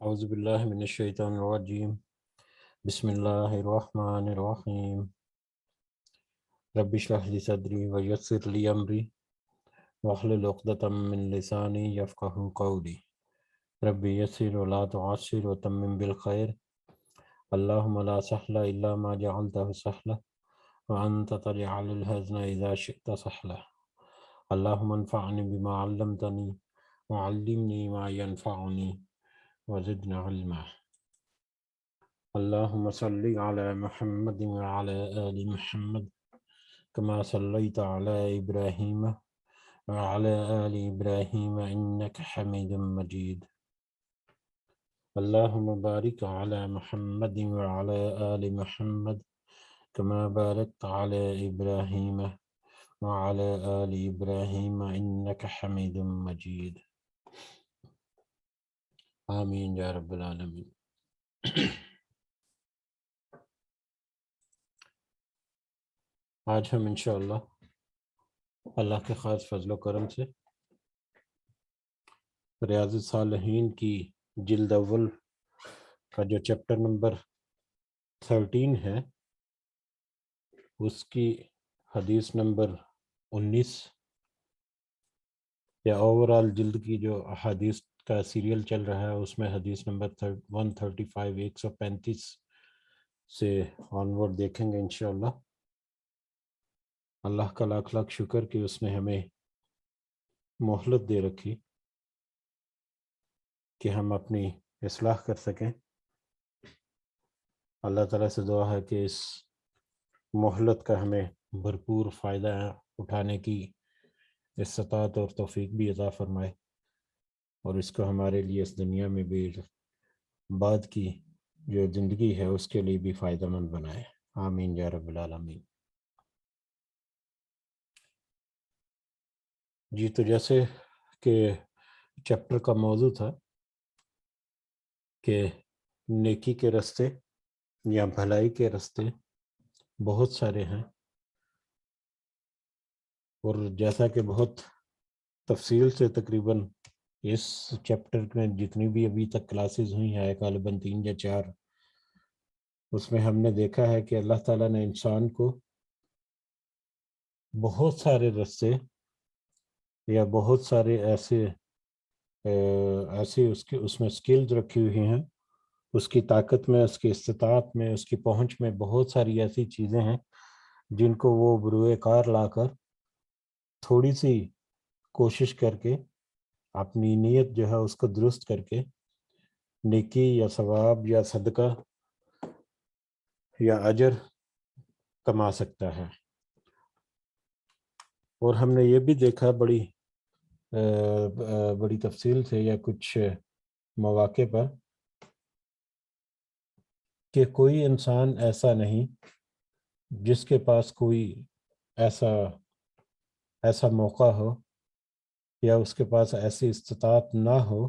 اعوذ باللہ من الشیطان الرجیم بسم اللہ الرحمن الرحیم رب اشرح لی صدری ویسر لی امری واحلل عقدۃ من لسانی یفقہوا قولی رب یسر ولا تعسر وتمم بالخیر اللہم لا سہل الا ما جعلتہ سہلا وانت تجعل الحزن اذا شئت سہلا اللہم انفعنی بما علمتنی وعلمنی ما ینفعنی وزدنا علما اللهم صل على محمد وعلى آل محمد كما صليت على إبراهيم وعلى آل إبراهيم إنك حميد مجيد اللهم بارك على محمد وعلى آل محمد كما باركت على إبراهيم وعلى آل إبراهيم إنك حميد مجيد آمین یا رب العالمین۔ آج ہم انشاءاللہ اللہ کے خاص فضل و کرم سے ریاض الصالحین کی جلد اول کا جو چیپٹر نمبر 13 ہے اس کی حدیث نمبر 19 یا اوورال جلد کی جو احادیث کا سیریل چل رہا ہے اس میں حدیث نمبر 135 135 سے آنورڈ دیکھیں گے انشاءاللہ۔ اللہ کا لاکھ لاکھ شکر کہ اس نے ہمیں مہلت دے رکھی کہ ہم اپنی اصلاح کر سکیں۔ اللہ تعالیٰ سے دعا ہے کہ اس مہلت کا ہمیں بھرپور فائدہ اٹھانے کی استطاعت اور توفیق بھی عطا فرمائے، اور اس کو ہمارے لیے اس دنیا میں بھی بعد کی جو زندگی ہے اس کے لیے بھی فائدہ مند بنائے، آمین یا رب العالمین۔ جی تو جیسے کہ چیپٹر کا موضوع تھا کہ نیکی کے راستے یا بھلائی کے راستے بہت سارے ہیں، اور جیسا کہ بہت تفصیل سے تقریباً اس چیپٹر میں جتنی بھی ابھی تک کلاسز ہوئی ہیں غالباً 3 یا 4، اس میں ہم نے دیکھا ہے کہ اللہ تعالیٰ نے انسان کو بہت سارے راستے یا بہت سارے ایسے اس میں سکلز رکھی ہوئی ہیں، اس کی طاقت میں، اس کی استطاعت میں، اس کی پہنچ میں بہت ساری ایسی چیزیں ہیں جن کو وہ بروئے کار لا کر تھوڑی سی کوشش کر کے اپنی نیت جو ہے اس کو درست کر کے نیکی یا ثواب یا صدقہ یا اجر کما سکتا ہے۔ اور ہم نے یہ بھی دیکھا بڑی تفصیل سے یا کچھ مواقع پر کہ کوئی انسان ایسا نہیں جس کے پاس کوئی ایسا موقع ہو یا اس کے پاس ایسی استطاعت نہ ہو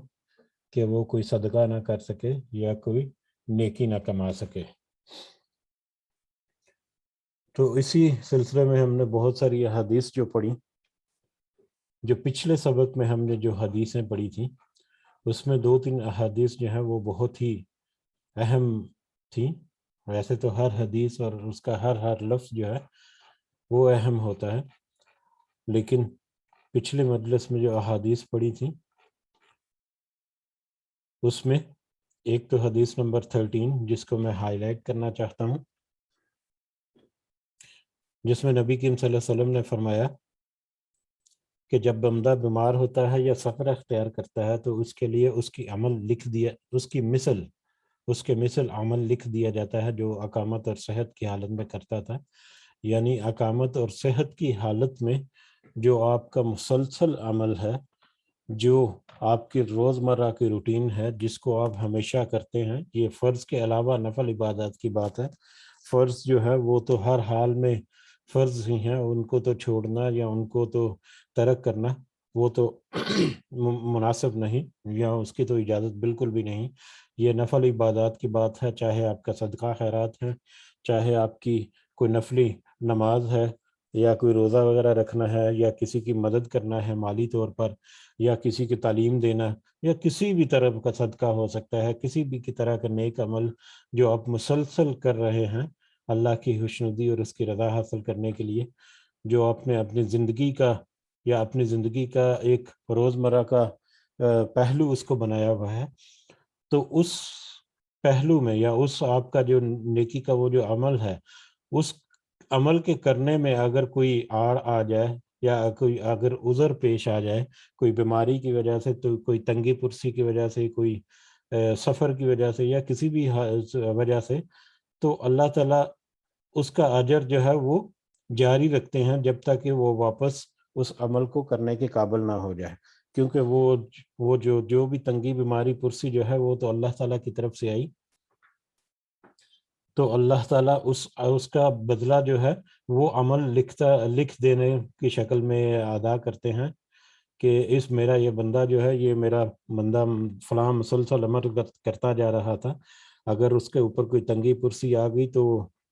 کہ وہ کوئی صدقہ نہ کر سکے یا کوئی نیکی نہ کما سکے۔ تو اسی سلسلے میں ہم نے بہت ساری حدیث جو پڑھی، جو پچھلے سبق میں ہم نے جو حدیثیں پڑھی تھیں اس میں 2-3 احادیث جو ہیں وہ بہت ہی اہم تھیں۔ ویسے تو ہر حدیث اور اس کا ہر لفظ جو ہے وہ اہم ہوتا ہے، لیکن پچھلے مجلس میں جو احادیث پڑھی تھیں اس میں ایک تو حدیث نمبر 13 جس کو میں ہائی لائٹ کرنا چاہتا ہوں، جس میں نبی کریم صلی اللہ علیہ وسلم نے فرمایا کہ جب بندہ بیمار ہوتا ہے یا سفر اختیار کرتا ہے تو اس کے لیے اس کے مثل عمل لکھ دیا جاتا ہے جو اقامت اور صحت کی حالت میں کرتا تھا، یعنی اقامت اور صحت کی حالت میں جو آپ کا مسلسل عمل ہے، جو آپ کی روزمرہ کی روٹین ہے، جس کو آپ ہمیشہ کرتے ہیں، یہ فرض کے علاوہ نفل عبادات کی بات ہے۔ فرض جو ہے وہ تو ہر حال میں فرض ہی ہیں، ان کو تو چھوڑنا یا ان کو تو ترک کرنا وہ تو مناسب نہیں، یا اس کی تو اجازت بالکل بھی نہیں۔ یہ نفل عبادات کی بات ہے، چاہے آپ کا صدقہ خیرات ہے، چاہے آپ کی کوئی نفلی نماز ہے، یا کوئی روزہ وغیرہ رکھنا ہے، یا کسی کی مدد کرنا ہے مالی طور پر، یا کسی کی تعلیم دینا، یا کسی بھی طرح کا صدقہ ہو سکتا ہے، کسی بھی کی طرح کا نیک عمل جو آپ مسلسل کر رہے ہیں اللہ کی خوشنودی اور اس کی رضا حاصل کرنے کے لیے، جو آپ نے اپنی زندگی کا یا اپنی زندگی کا ایک روزمرہ کا پہلو اس کو بنایا ہوا ہے، تو اس پہلو میں یا اس آپ کا جو نیکی کا وہ جو عمل ہے، اس عمل کے کرنے میں اگر کوئی آڑ آ جائے یا کوئی اگر عذر پیش آ جائے، کوئی بیماری کی وجہ سے، تو کوئی تنگی پرسی کی وجہ سے، کوئی سفر کی وجہ سے، یا کسی بھی وجہ سے، تو اللہ تعالیٰ اس کا اجر جو ہے وہ جاری رکھتے ہیں جب تک کہ وہ واپس اس عمل کو کرنے کے قابل نہ ہو جائے، کیونکہ وہ جو بھی تنگی بیماری پرسی جو ہے وہ تو اللہ تعالیٰ کی طرف سے آئی، تو اللہ تعالیٰ اس کا بدلہ جو ہے وہ عمل لکھ دینے کی شکل میں ادا کرتے ہیں کہ میرا یہ بندہ جو ہے، یہ میرا بندہ فلاں مسلسل عمل کرتا جا رہا تھا، اگر اس کے اوپر کوئی تنگی پرسی آ گئی تو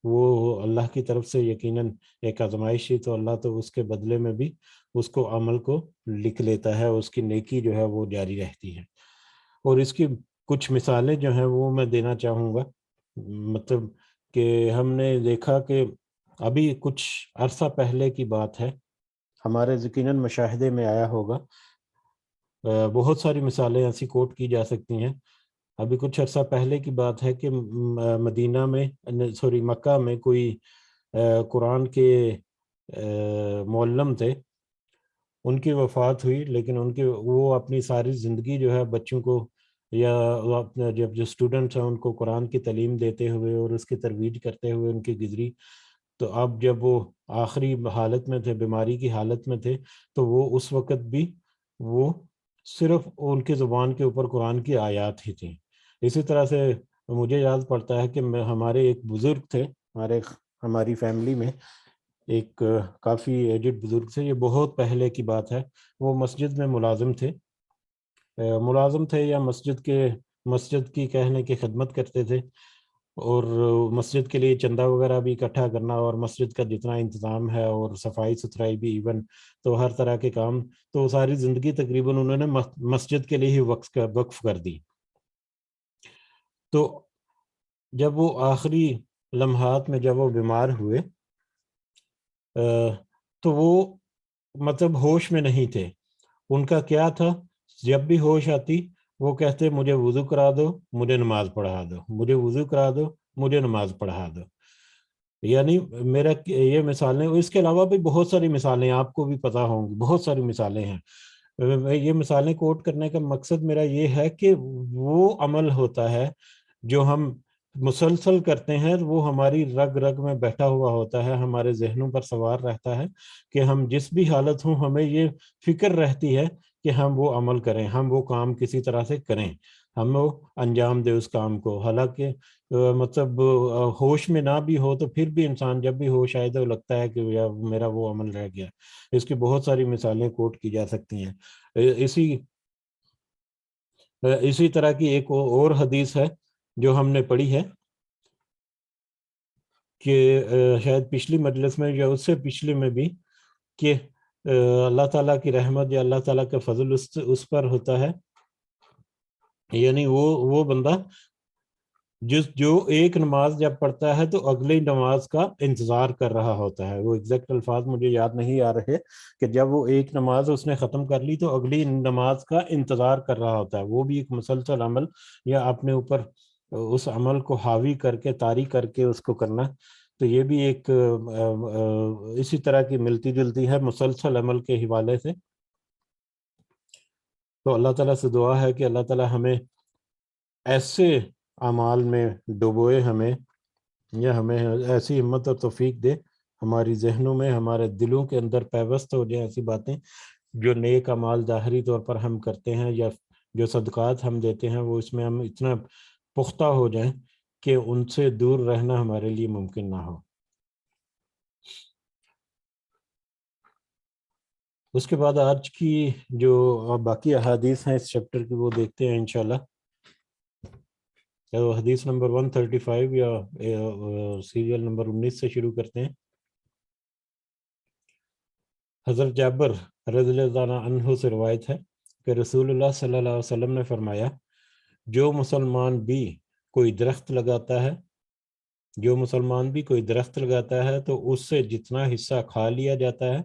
وہ اللہ کی طرف سے یقیناً ایک آزمائش تھی، تو اللہ تو اس کے بدلے میں بھی اس کو عمل کو لکھ لیتا ہے، اس کی نیکی جو ہے وہ جاری رہتی ہے۔ اور اس کی کچھ مثالیں جو ہیں وہ میں دینا چاہوں گا، مطلب کہ ہم نے دیکھا کہ ابھی کچھ عرصہ پہلے کی بات ہے، ہمارے یقیناً مشاہدے میں آیا ہوگا، بہت ساری مثالیں ایسی کوٹ کی جا سکتی ہیں۔ ابھی کچھ عرصہ پہلے کی بات ہے کہ مدینہ میں مکہ میں کوئی قرآن کے معلم تھے، ان کی وفات ہوئی، لیکن وہ اپنی ساری زندگی جو ہے بچوں کو یا اپنا جو اسٹوڈنٹس ہیں ان کو قرآن کی تعلیم دیتے ہوئے اور اس کی ترویج کرتے ہوئے ان کی گزری، تو اب جب وہ آخری حالت میں تھے، بیماری کی حالت میں تھے، تو وہ اس وقت بھی وہ صرف ان کی زبان کے اوپر قرآن کی آیات ہی تھیں۔ اسی طرح سے مجھے یاد پڑتا ہے کہ ہمارے ایک بزرگ تھے، ہماری فیملی میں ایک کافی ایجڈ بزرگ تھے، یہ بہت پہلے کی بات ہے، وہ مسجد میں ملازم تھے یا مسجد کی کہنے کی خدمت کرتے تھے، اور مسجد کے لیے چندہ وغیرہ بھی اکٹھا کرنا، اور مسجد کا جتنا انتظام ہے اور صفائی ستھرائی بھی ایون، تو ہر طرح کے کام، تو ساری زندگی تقریباً انہوں نے مسجد کے لیے ہی وقف کر دی۔ تو جب وہ آخری لمحات میں جب وہ بیمار ہوئے تو وہ مطلب ہوش میں نہیں تھے۔ ان کا کیا تھا، جب بھی ہوش آتی وہ کہتے مجھے وضو کرا دو، مجھے نماز پڑھا دو، مجھے وضو کرا دو، مجھے نماز پڑھا دو۔ یعنی میرا یہ مثالیں، اس کے علاوہ بھی بہت ساری مثالیں آپ کو بھی پتہ ہوں گی، بہت ساری مثالیں ہیں۔ یہ مثالیں کوٹ کرنے کا مقصد میرا یہ ہے کہ وہ عمل ہوتا ہے جو ہم مسلسل کرتے ہیں، وہ ہماری رگ رگ میں بیٹھا ہوا ہوتا ہے، ہمارے ذہنوں پر سوار رہتا ہے کہ ہم جس بھی حالت ہوں ہمیں یہ فکر رہتی ہے کہ ہم وہ عمل کریں، ہم وہ کام کسی طرح سے کریں، ہم وہ انجام دیں اس کام کو، حالانکہ مطلب ہوش میں نہ بھی ہو تو پھر بھی انسان جب بھی ہوش آئے تو لگتا ہے کہ میرا وہ عمل رہ گیا۔ اس کی بہت ساری مثالیں کوٹ کی جا سکتی ہیں۔ اسی طرح کی ایک اور حدیث ہے جو ہم نے پڑھی ہے کہ شاید پچھلی مجلس میں یا اس سے پچھلے میں بھی، کہ اللہ تعالیٰ کی رحمت یا اللہ تعالیٰ کا فضل اس پر ہوتا ہے، یعنی وہ بندہ جو ایک نماز جب پڑھتا ہے تو اگلی نماز کا انتظار کر رہا ہوتا ہے، وہ ایگزیکٹ الفاظ مجھے یاد نہیں آ رہے، کہ جب وہ ایک نماز اس نے ختم کر لی تو اگلی نماز کا انتظار کر رہا ہوتا ہے، وہ بھی ایک مسلسل عمل یا اپنے اوپر اس عمل کو حاوی کر کے طاری کر کے اس کو کرنا، تو یہ بھی ایک اسی طرح کی ملتی جلتی ہے مسلسل عمل کے حوالے سے۔ تو اللہ تعالیٰ سے دعا ہے کہ اللہ تعالیٰ ہمیں ایسے اعمال میں ڈبوئے، ہمیں ایسی ہمت اور توفیق دے، ہماری ذہنوں میں، ہمارے دلوں کے اندر پیوست ہو جائیں ایسی باتیں، جو نیک اعمال ظاہری طور پر ہم کرتے ہیں یا جو صدقات ہم دیتے ہیں، وہ اس میں ہم اتنا پختہ ہو جائیں کہ ان سے دور رہنا ہمارے لیے ممکن نہ ہو۔ اس کے بعد آج کی جو باقی احادیث ہیں اس چیپٹر کی وہ دیکھتے ہیں انشاءاللہ۔ حدیث نمبر 135 یا سیریل نمبر 19 سے شروع کرتے ہیں۔ حضرت جابر رضی اللہ عنہ سے روایت ہے کہ رسول اللہ صلی اللہ علیہ وسلم نے فرمایا جو مسلمان بھی کوئی درخت لگاتا ہے تو اس سے جتنا حصہ کھا لیا جاتا ہے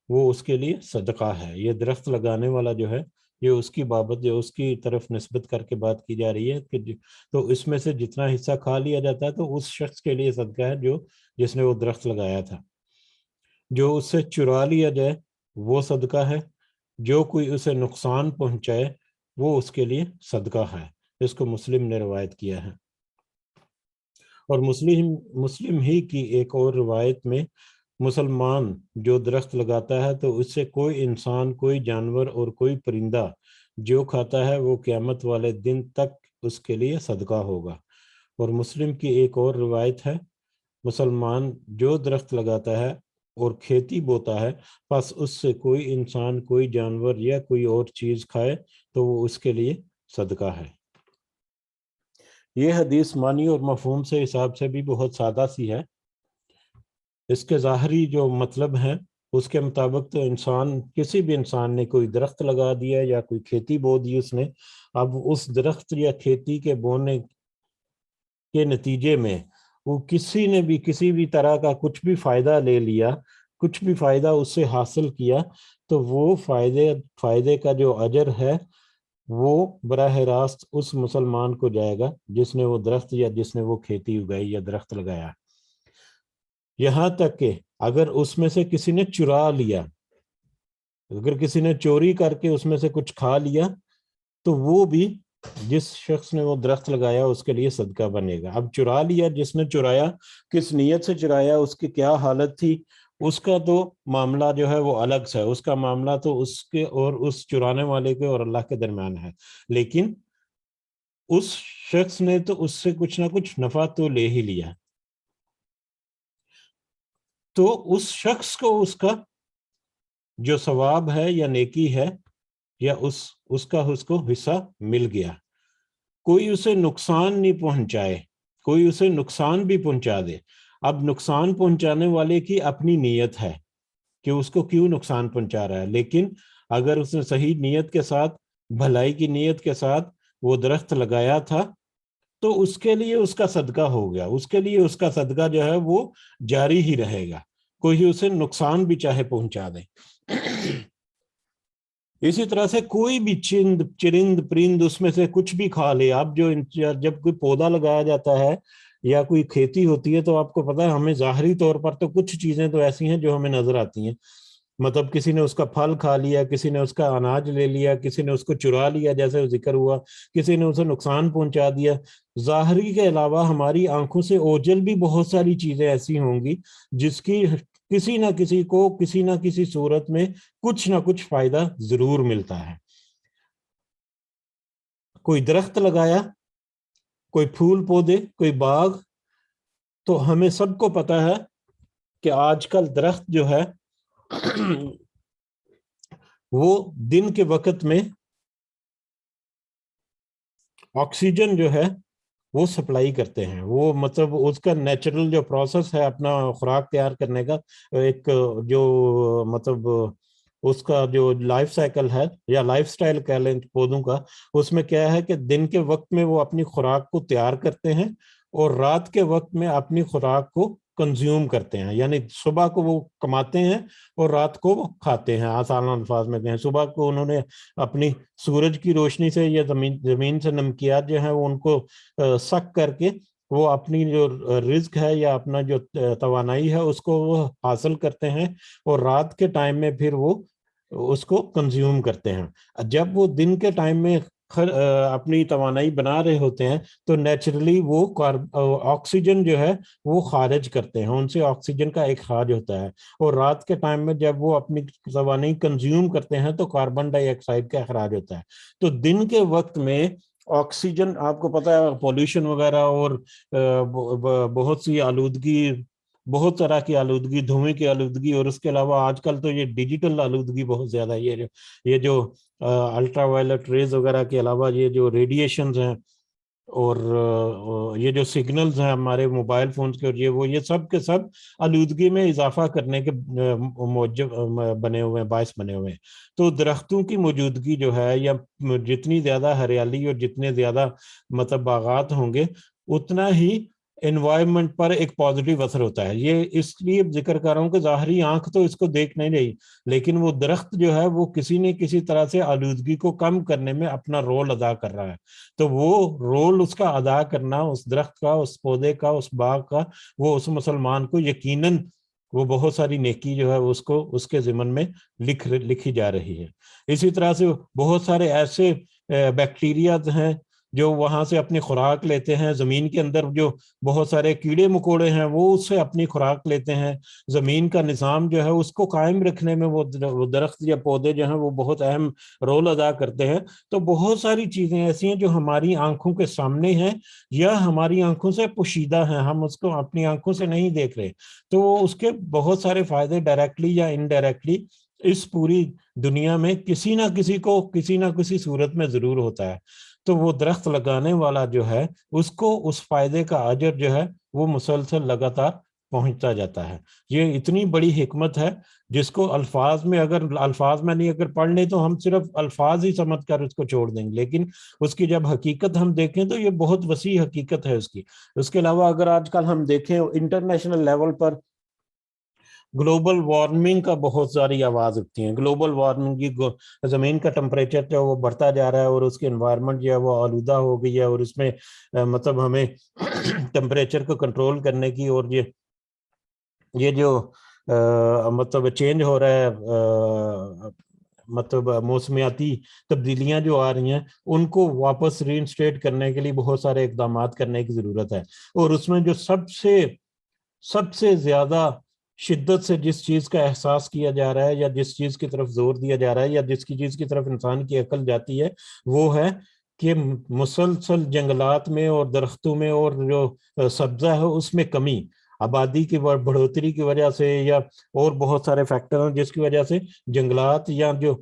وہ اس کے لیے صدقہ ہے. یہ درخت لگانے والا جو ہے یہ اس کی بابت جو اس کی طرف نسبت کر کے بات کی جا رہی ہے کہ تو اس میں سے جتنا حصہ کھا لیا جاتا ہے تو اس شخص کے لیے صدقہ ہے جس نے وہ درخت لگایا تھا. جو اس سے چرا لیا جائے وہ صدقہ ہے. جو کوئی اسے نقصان پہنچائے وہ اس کے لیے صدقہ ہے. اس کو مسلم نے روایت کیا ہے. اور مسلم ہی کی ایک اور روایت میں مسلمان جو درخت لگاتا ہے تو اس سے کوئی انسان کوئی جانور اور کوئی پرندہ جو کھاتا ہے وہ قیامت والے دن تک اس کے لیے صدقہ ہوگا. اور مسلم کی ایک اور روایت ہے مسلمان جو درخت لگاتا ہے اور کھیتی بوتا ہے پس اس سے کوئی انسان کوئی جانور یا کوئی اور چیز کھائے تو وہ اس کے لیے صدقہ ہے. یہ حدیث معنی اور مفہوم سے حساب سے بھی بہت سادہ سی ہے. اس کے ظاہری جو مطلب ہے اس کے مطابق تو کسی بھی انسان نے کوئی درخت لگا دیا یا کوئی کھیتی بو دی اس نے, اب اس درخت یا کھیتی کے بونے کے نتیجے میں وہ کسی بھی طرح کا کچھ بھی فائدہ لے لیا, کچھ بھی فائدہ اس سے حاصل کیا تو وہ فائدے کا جو اجر ہے وہ براہ راست اس مسلمان کو جائے گا جس نے وہ درخت یا جس نے وہ کھیتی اگائی یا درخت لگایا. یہاں تک کہ اگر اس میں سے کسی نے چرا لیا, اگر کسی نے چوری کر کے اس میں سے کچھ کھا لیا تو وہ بھی جس شخص نے وہ درخت لگایا اس کے لیے صدقہ بنے گا. اب چرا لیا, جس نے چرایا کس نیت سے چرایا, اس کی کیا حالت تھی, اس کا تو معاملہ جو ہے وہ الگ سے ہے. اس کا معاملہ تو اس کے اور اس چرانے والے کے اور اللہ کے درمیان ہے. لیکن اس شخص نے تو اس سے کچھ نہ کچھ نفع تو لے ہی لیا. تو اس شخص کو اس کا جو ثواب ہے یا نیکی ہے یا اس کو حصہ مل گیا. کوئی اسے نقصان نہیں پہنچائے, کوئی اسے نقصان بھی پہنچا دے. اب نقصان پہنچانے والے کی اپنی نیت ہے کہ اس کو کیوں نقصان پہنچا رہا ہے, لیکن اگر اس نے صحیح نیت کے ساتھ, بھلائی کی نیت کے ساتھ وہ درخت لگایا تھا تو اس کے لیے اس کا صدقہ ہو گیا. اس کے لیے اس کا صدقہ جو ہے وہ جاری ہی رہے گا, کوئی اسے نقصان بھی چاہے پہنچا دے. اسی طرح سے کوئی بھی چرند پرند اس میں سے کچھ بھی کھا لے. اب جب کوئی پودا لگایا جاتا ہے یا کوئی کھیتی ہوتی ہے تو آپ کو پتا ہے ہمیں ظاہری طور پر تو کچھ چیزیں تو ایسی ہیں جو ہمیں نظر آتی ہیں. مطلب کسی نے اس کا پھل کھا لیا, کسی نے اس کا اناج لے لیا, کسی نے اس کو چرا لیا جیسے ذکر ہوا, کسی نے اسے نقصان پہنچا دیا. ظاہری کے علاوہ ہماری آنکھوں سے اوجھل بھی بہت ساری چیزیں ایسی ہوں گی جس کی کسی نہ کسی کو کسی نہ کسی صورت میں کچھ نہ کچھ فائدہ ضرور ملتا ہے. کوئی درخت لگایا, کوئی پھول پودے, کوئی باغ, تو ہمیں سب کو پتا ہے کہ آج کل درخت جو ہے وہ دن کے وقت میں آکسیجن جو ہے وہ سپلائی کرتے ہیں. وہ مطلب اس کا نیچرل جو پروسیس ہے اپنا خوراک تیار کرنے کا, ایک جو مطلب اس کا جو لائف سائیکل ہے یا لائف سٹائل کہہ لیں پودوں کا, اس میں کیا ہے کہ دن کے وقت میں وہ اپنی خوراک کو تیار کرتے ہیں اور رات کے وقت میں اپنی خوراک کو کنزیوم کرتے ہیں. یعنی صبح کو وہ کماتے ہیں اور رات کو وہ کھاتے ہیں. آسان الفاظ میں کہیں صبح کو انہوں نے اپنی سورج کی روشنی سے یا زمین سے نمکیات جو ہیں وہ ان کو سک کر کے وہ اپنی جو رزق ہے یا اپنا جو توانائی ہے اس کو وہ حاصل کرتے ہیں اور رات کے ٹائم میں پھر وہ اس کو کنزیوم کرتے ہیں. جب وہ دن کے ٹائم میں اپنی توانائی بنا رہے ہوتے ہیں تو نیچرلی وہ آکسیجن جو ہے وہ خارج کرتے ہیں, ان سے آکسیجن کا ایک خارج ہوتا ہے. اور رات کے ٹائم میں جب وہ اپنی توانائی کنزیوم کرتے ہیں تو کاربن ڈائی آکسائڈ کا اخراج ہوتا ہے. تو دن کے وقت میں آکسیجن, آپ کو پتا ہے پولوشن وغیرہ اور بہت سی آلودگی, بہت طرح کی آلودگی, دھوئیں کی آلودگی, اور اس کے علاوہ آج کل تو یہ ڈیجیٹل آلودگی بہت زیادہ ہے. یہ جو الٹرا وائلٹ ریز وغیرہ کے علاوہ یہ جو ریڈیشنز ہیں اور یہ جو سگنلز ہیں ہمارے موبائل فونز کے اور یہ سب کے سب آلودگی میں اضافہ کرنے کے موجب بنے ہوئے ہیں، باعث بنے ہوئے ہیں۔ تو درختوں کی موجودگی جو ہے، یا جتنی زیادہ ہریالی اور جتنے زیادہ مطلب باغات ہوں گے، اتنا ہی انوائرمنٹ پر ایک پازیٹیو اثر ہوتا ہے۔ یہ اس لیے ذکر کر رہا ہوں کہ ظاہری آنکھ تو اس کو دیکھ نہیں رہی، لیکن وہ درخت جو ہے وہ کسی نہ کسی طرح سے آلودگی کو کم کرنے میں اپنا رول ادا کر رہا ہے۔ تو وہ رول اس کا ادا کرنا، اس درخت کا، اس پودے کا، اس باغ کا، وہ اس مسلمان کو یقیناً وہ بہت ساری نیکی جو ہے اس کو اس کے ضمن میں لکھی جا رہی ہے۔ اسی طرح سے بہت سارے ایسے بیکٹیریا ہیں جو وہاں سے اپنی خوراک لیتے ہیں۔ زمین کے اندر جو بہت سارے کیڑے مکوڑے ہیں وہ اس سے اپنی خوراک لیتے ہیں۔ زمین کا نظام جو ہے اس کو قائم رکھنے میں وہ درخت یا پودے جو ہیں وہ بہت اہم رول ادا کرتے ہیں۔ تو بہت ساری چیزیں ایسی ہیں جو ہماری آنکھوں کے سامنے ہیں یا ہماری آنکھوں سے پوشیدہ ہیں، ہم اس کو اپنی آنکھوں سے نہیں دیکھ رہے، تو اس کے بہت سارے فائدے ڈائریکٹلی یا انڈائریکٹلی اس پوری دنیا میں کسی نہ کسی کو کسی نہ کسی صورت میں ضرور ہوتا ہے۔ تو وہ درخت لگانے والا جو ہے اس کو اس فائدے کا اجر جو ہے وہ مسلسل لگاتار پہنچتا جاتا ہے۔ یہ اتنی بڑی حکمت ہے جس کو الفاظ میں نہیں اگر پڑھ لیں تو ہم صرف الفاظ ہی سمجھ کر اس کو چھوڑ دیں گے، لیکن اس کی جب حقیقت ہم دیکھیں تو یہ بہت وسیع حقیقت ہے اس کی۔ اس کے علاوہ اگر آج کل ہم دیکھیں انٹرنیشنل لیول پر گلوبل وارمنگ کا بہت ساری آواز اٹھتی ہیں۔ گلوبل وارمنگ کی زمین کا ٹمپریچر جو وہ بڑھتا جا رہا ہے اور اس کی انوائرمنٹ جو ہے وہ آلودہ ہو گئی ہے، اور اس میں مطلب ہمیں ٹمپریچر کو کنٹرول کرنے کی اور یہ جو مطلب چینج ہو رہا ہے، مطلب موسمیاتی تبدیلیاں جو آ رہی ہیں ان کو واپس ری انسٹیٹ کرنے کے لیے بہت سارے اقدامات کرنے کی ضرورت ہے۔ اور اس میں جو سب سے زیادہ شدت سے جس چیز کا احساس کیا جا رہا ہے یا جس چیز کی طرف زور دیا جا رہا ہے یا جس چیز کی طرف انسان کی عقل جاتی ہے، وہ ہے کہ مسلسل جنگلات میں اور درختوں میں اور جو سبزہ ہے اس میں کمی، آبادی کی بڑھوتری کی وجہ سے یا اور بہت سارے فیکٹر ہیں جس کی وجہ سے جنگلات یا جو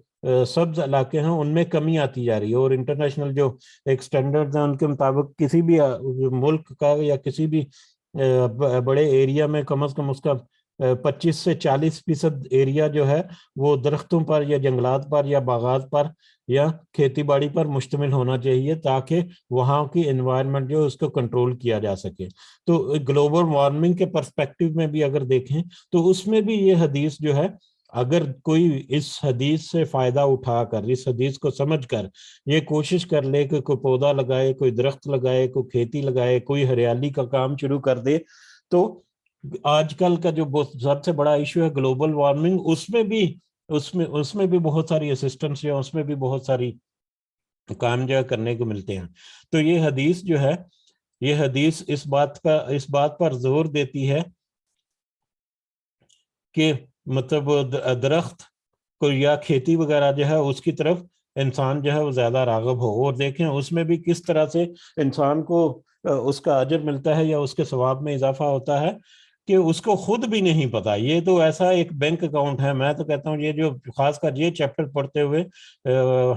سبز علاقے ہیں ان میں کمی آتی جا رہی ہے۔ اور انٹرنیشنل جو ایک سٹینڈرڈ ہیں ان کے مطابق کسی بھی ملک کا یا کسی بھی بڑے ایریا میں کم از کم اس کا 25 سے 40% ایریا جو ہے وہ درختوں پر یا جنگلات پر یا باغات پر یا کھیتی باڑی پر مشتمل ہونا چاہیے، تاکہ وہاں کی انوائرمنٹ جو اس کو کنٹرول کیا جا سکے۔ تو گلوبل وارمنگ کے پرسپیکٹو میں بھی اگر دیکھیں تو اس میں بھی یہ حدیث جو ہے، اگر کوئی اس حدیث سے فائدہ اٹھا کر، اس حدیث کو سمجھ کر یہ کوشش کر لے کہ کوئی پودا لگائے، کوئی درخت لگائے، کوئی کھیتی لگائے، کوئی ہریالی کا کام شروع کر دے، تو آج کل کا جو سب سے بڑا ایشو ہے گلوبل وارمنگ، اس میں بھی بہت ساری اسسٹنس یا اس میں بھی بہت ساری کام جو کرنے کو ملتے ہیں۔ تو یہ حدیث جو ہے، یہ حدیث اس بات پر زور دیتی ہے کہ مطلب درخت کو یا کھیتی وغیرہ جو ہے اس کی طرف انسان جو ہے وہ زیادہ راغب ہو۔ اور دیکھیں اس میں بھی کس طرح سے انسان کو اس کا اجر ملتا ہے یا اس کے ثواب میں اضافہ ہوتا ہے کہ اس کو خود بھی نہیں پتا۔ یہ تو ایسا ایک بینک اکاؤنٹ ہے، میں تو کہتا ہوں یہ جو خاص کر یہ چیپٹر پڑھتے ہوئے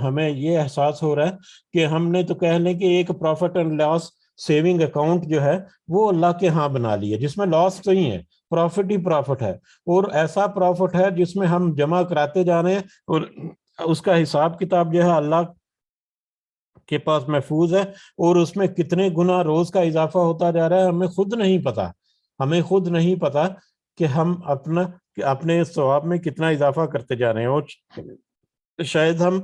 ہمیں یہ احساس ہو رہا ہے کہ ہم نے تو کہہ لیں کہ ایک profit and loss saving account جو ہے وہ اللہ کے ہاں بنا لی ہے، جس میں لاس نہیں ہے، پروفٹ ہی پروفٹ ہے، اور ایسا پروفٹ ہے جس میں ہم جمع کراتے جا رہے ہیں اور اس کا حساب کتاب جو ہے اللہ کے پاس محفوظ ہے، اور اس میں کتنے گنا روز کا اضافہ ہوتا جا رہا ہے ہمیں خود نہیں پتا کہ ہم اپنے ثواب میں کتنا اضافہ کرتے جا رہے ہیں۔ اور شاید ہم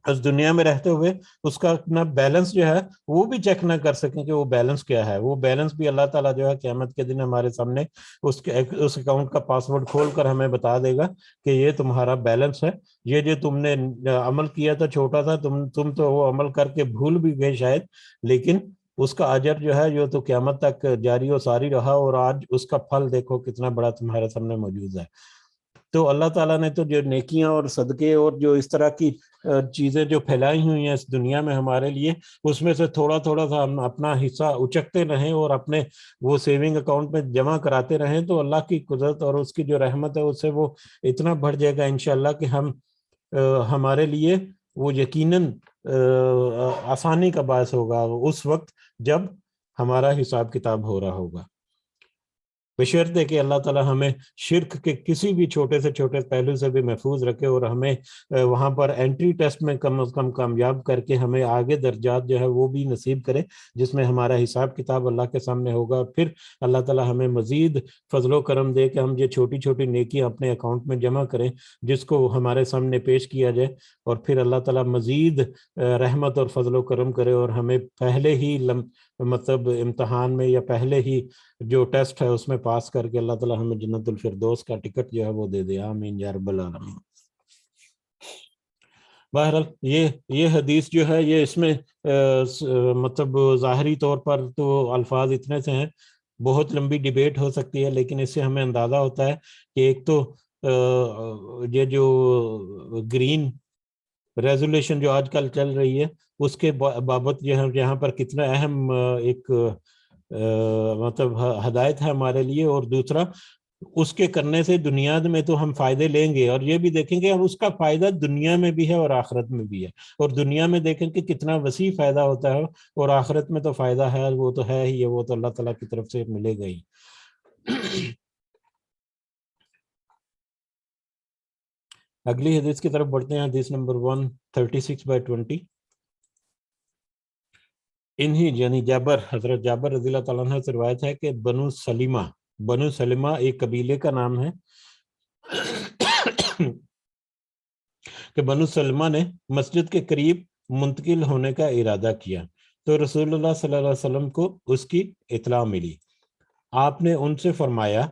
اس دنیا میں رہتے ہوئے اس کا اپنا بیلنس جو ہے وہ بھی چیک نہ کر سکیں کہ وہ بیلنس کیا ہے۔ وہ بیلنس بھی اللہ تعالیٰ جو ہے قیامت کے دن ہمارے سامنے اس اکاؤنٹ کا پاسورڈ کھول کر ہمیں بتا دے گا کہ یہ تمہارا بیلنس ہے، یہ جو تم نے عمل کیا تھا چھوٹا تھا، تم تو وہ عمل کر کے بھول بھی گئے شاید، لیکن اس کا اجر جو ہے جو تو قیامت تک جاری و ساری رہا، اور آج اس کا پھل دیکھو کتنا بڑا تمہارے سامنے موجود ہے۔ تو اللہ تعالیٰ نے تو جو نیکیاں اور صدقے اور جو اس طرح کی چیزیں جو پھیلائی ہوئی ہیں اس دنیا میں ہمارے لیے، اس میں سے تھوڑا سا ہم اپنا حصہ اچکتے رہیں اور اپنے وہ سیونگ اکاؤنٹ میں جمع کراتے رہیں، تو اللہ کی قدرت اور اس کی جو رحمت ہے اس سے وہ اتنا بڑھ جائے گا انشاءاللہ کہ ہمارے لیے وہ یقیناً آسانی کا باعث ہوگا اس وقت جب ہمارا حساب کتاب ہو رہا ہوگا، بشرط ہے کہ اللہ تعالیٰ ہمیں شرک کے کسی بھی چھوٹے سے چھوٹے پہلو سے بھی محفوظ رکھے، اور ہمیں وہاں پر انٹری ٹیسٹ میں کم از کم کامیاب کر کے ہمیں آگے درجات جو ہے وہ بھی نصیب کرے، جس میں ہمارا حساب کتاب اللہ کے سامنے ہوگا۔ پھر اللہ تعالیٰ ہمیں مزید فضل و کرم دے کہ ہم یہ چھوٹی چھوٹی نیکیاں اپنے اکاؤنٹ میں جمع کریں، جس کو ہمارے سامنے پیش کیا جائے، اور پھر اللہ تعالیٰ مزید رحمت اور فضل و کرم کرے، اور ہمیں پہلے ہی مطلب امتحان میں یا پہلے ہی جو ٹیسٹ ہے اس میں پاس کر کے اللہ تعالیٰ ہمیں جنت الفردوس کا ٹکٹ جو ہے وہ دے دے، آمین یا رب العالمین۔ بہرحال یہ حدیث جو ہے یہ اس میں مطلب ظاہری طور پر تو الفاظ اتنے سے ہیں، بہت لمبی ڈیبیٹ ہو سکتی ہے، لیکن اس سے ہمیں اندازہ ہوتا ہے کہ ایک تو یہ جو گرین ریزولیشن جو آج کل چل رہی ہے اس کے بابت جو ہے یہاں پر کتنا اہم ایک مطلب ہدایت ہے ہمارے لیے، اور دوسرا اس کے کرنے سے دنیا میں تو ہم فائدے لیں گے، اور یہ بھی دیکھیں گے ہم اس کا فائدہ دنیا میں بھی ہے اور آخرت میں بھی ہے، اور دنیا میں دیکھیں کہ کتنا وسیع فائدہ ہوتا ہے، اور آخرت میں تو فائدہ ہے وہ تو ہے ہی، وہ تو اللہ تعالیٰ کی طرف سے ملے گا ہی۔ اگلی حدیث کی طرف بڑھتے ہیں، حدیث نمبر 136/20۔ انہی یعنی جابر، حضرت جابر رضی اللہ تعالیٰ عنہ سے روایت ہے کہ بنو سلمہ ایک قبیلے کا نام ہے کہ بنو سلمہ نے مسجد کے قریب منتقل ہونے کا ارادہ کیا، تو رسول اللہ صلی اللہ علیہ وسلم کو اس کی اطلاع ملی۔ آپ نے ان سے فرمایا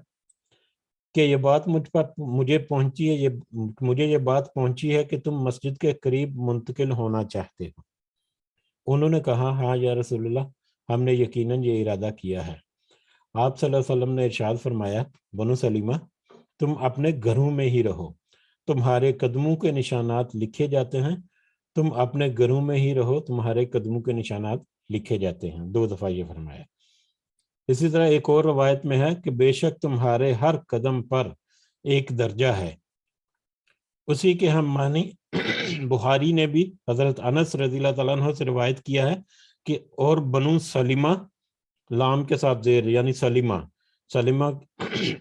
کہ یہ بات مجھے یہ بات پہنچی ہے کہ تم مسجد کے قریب منتقل ہونا چاہتے ہو۔ انہوں نے کہا ہاں یا رسول اللہ، ہم نے یقیناً یہ ارادہ کیا ہے۔ آپ صلی اللہ علیہ وسلم نے ارشاد فرمایا، بنو سلیمہ تم اپنے گھروں میں ہی رہو، تمہارے قدموں کے نشانات لکھے جاتے ہیں، تم اپنے گھروں میں ہی رہو، تمہارے قدموں کے نشانات لکھے جاتے ہیں، 2 دفعہ یہ فرمایا۔ اسی طرح ایک اور روایت میں ہے کہ بے شک تمہارے ہر قدم پر ایک درجہ ہے۔ اسی کے ہم معنی بخاری نے بھی حضرت انس رضی اللہ تعالیٰ عنہ سے روایت کیا ہے کہ اور بنو سلیمہ لام کے ساتھ زیر یعنی سلیمہ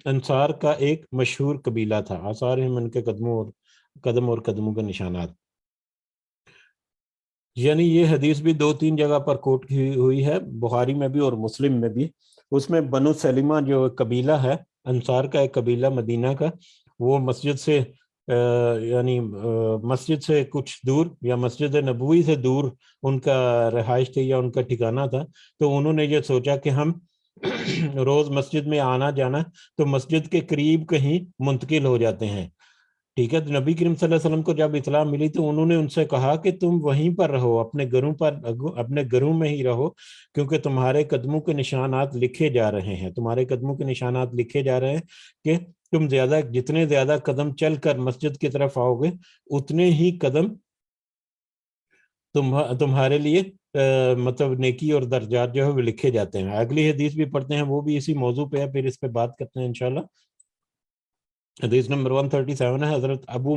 انصار کا ایک مشہور قبیلہ تھا، آثار ہیں ان کے قدم اور قدموں کے نشانات۔ یعنی یہ حدیث بھی 2-3 جگہ پر کوٹ کی ہوئی ہے، بخاری میں بھی اور مسلم میں بھی۔ اس میں بنو سلیمہ جو قبیلہ ہے انصار کا ایک قبیلہ مدینہ کا، وہ مسجد سے یعنی مسجد سے کچھ دور یا مسجد نبوی سے دور ان کا رہائش تھی یا ان کا ٹھکانہ تھا، تو انہوں نے یہ سوچا کہ ہم روز مسجد میں آنا جانا تو مسجد کے قریب کہیں منتقل ہو جاتے ہیں، ٹھیک ہے۔ تو نبی کریم صلی اللہ علیہ وسلم کو جب اطلاع ملی تو انہوں نے ان سے کہا کہ تم وہیں پر رہو، اپنے گھروں میں ہی رہو، کیونکہ تمہارے قدموں کے نشانات لکھے جا رہے ہیں، تمہارے قدموں کے نشانات لکھے جا رہے ہیں کہ تم جتنے زیادہ قدم چل کر مسجد کی طرف آؤ گے اتنے ہی قدم تمہارے لیے مطلب نیکی اور درجات جو ہے وہ لکھے جاتے ہیں۔ اگلی حدیث بھی پڑھتے ہیں، وہ بھی اسی موضوع پہ ہے، پھر اس پہ بات کرتے ہیں انشاءاللہ۔ حدیث نمبر 137 ہے، حضرت ابو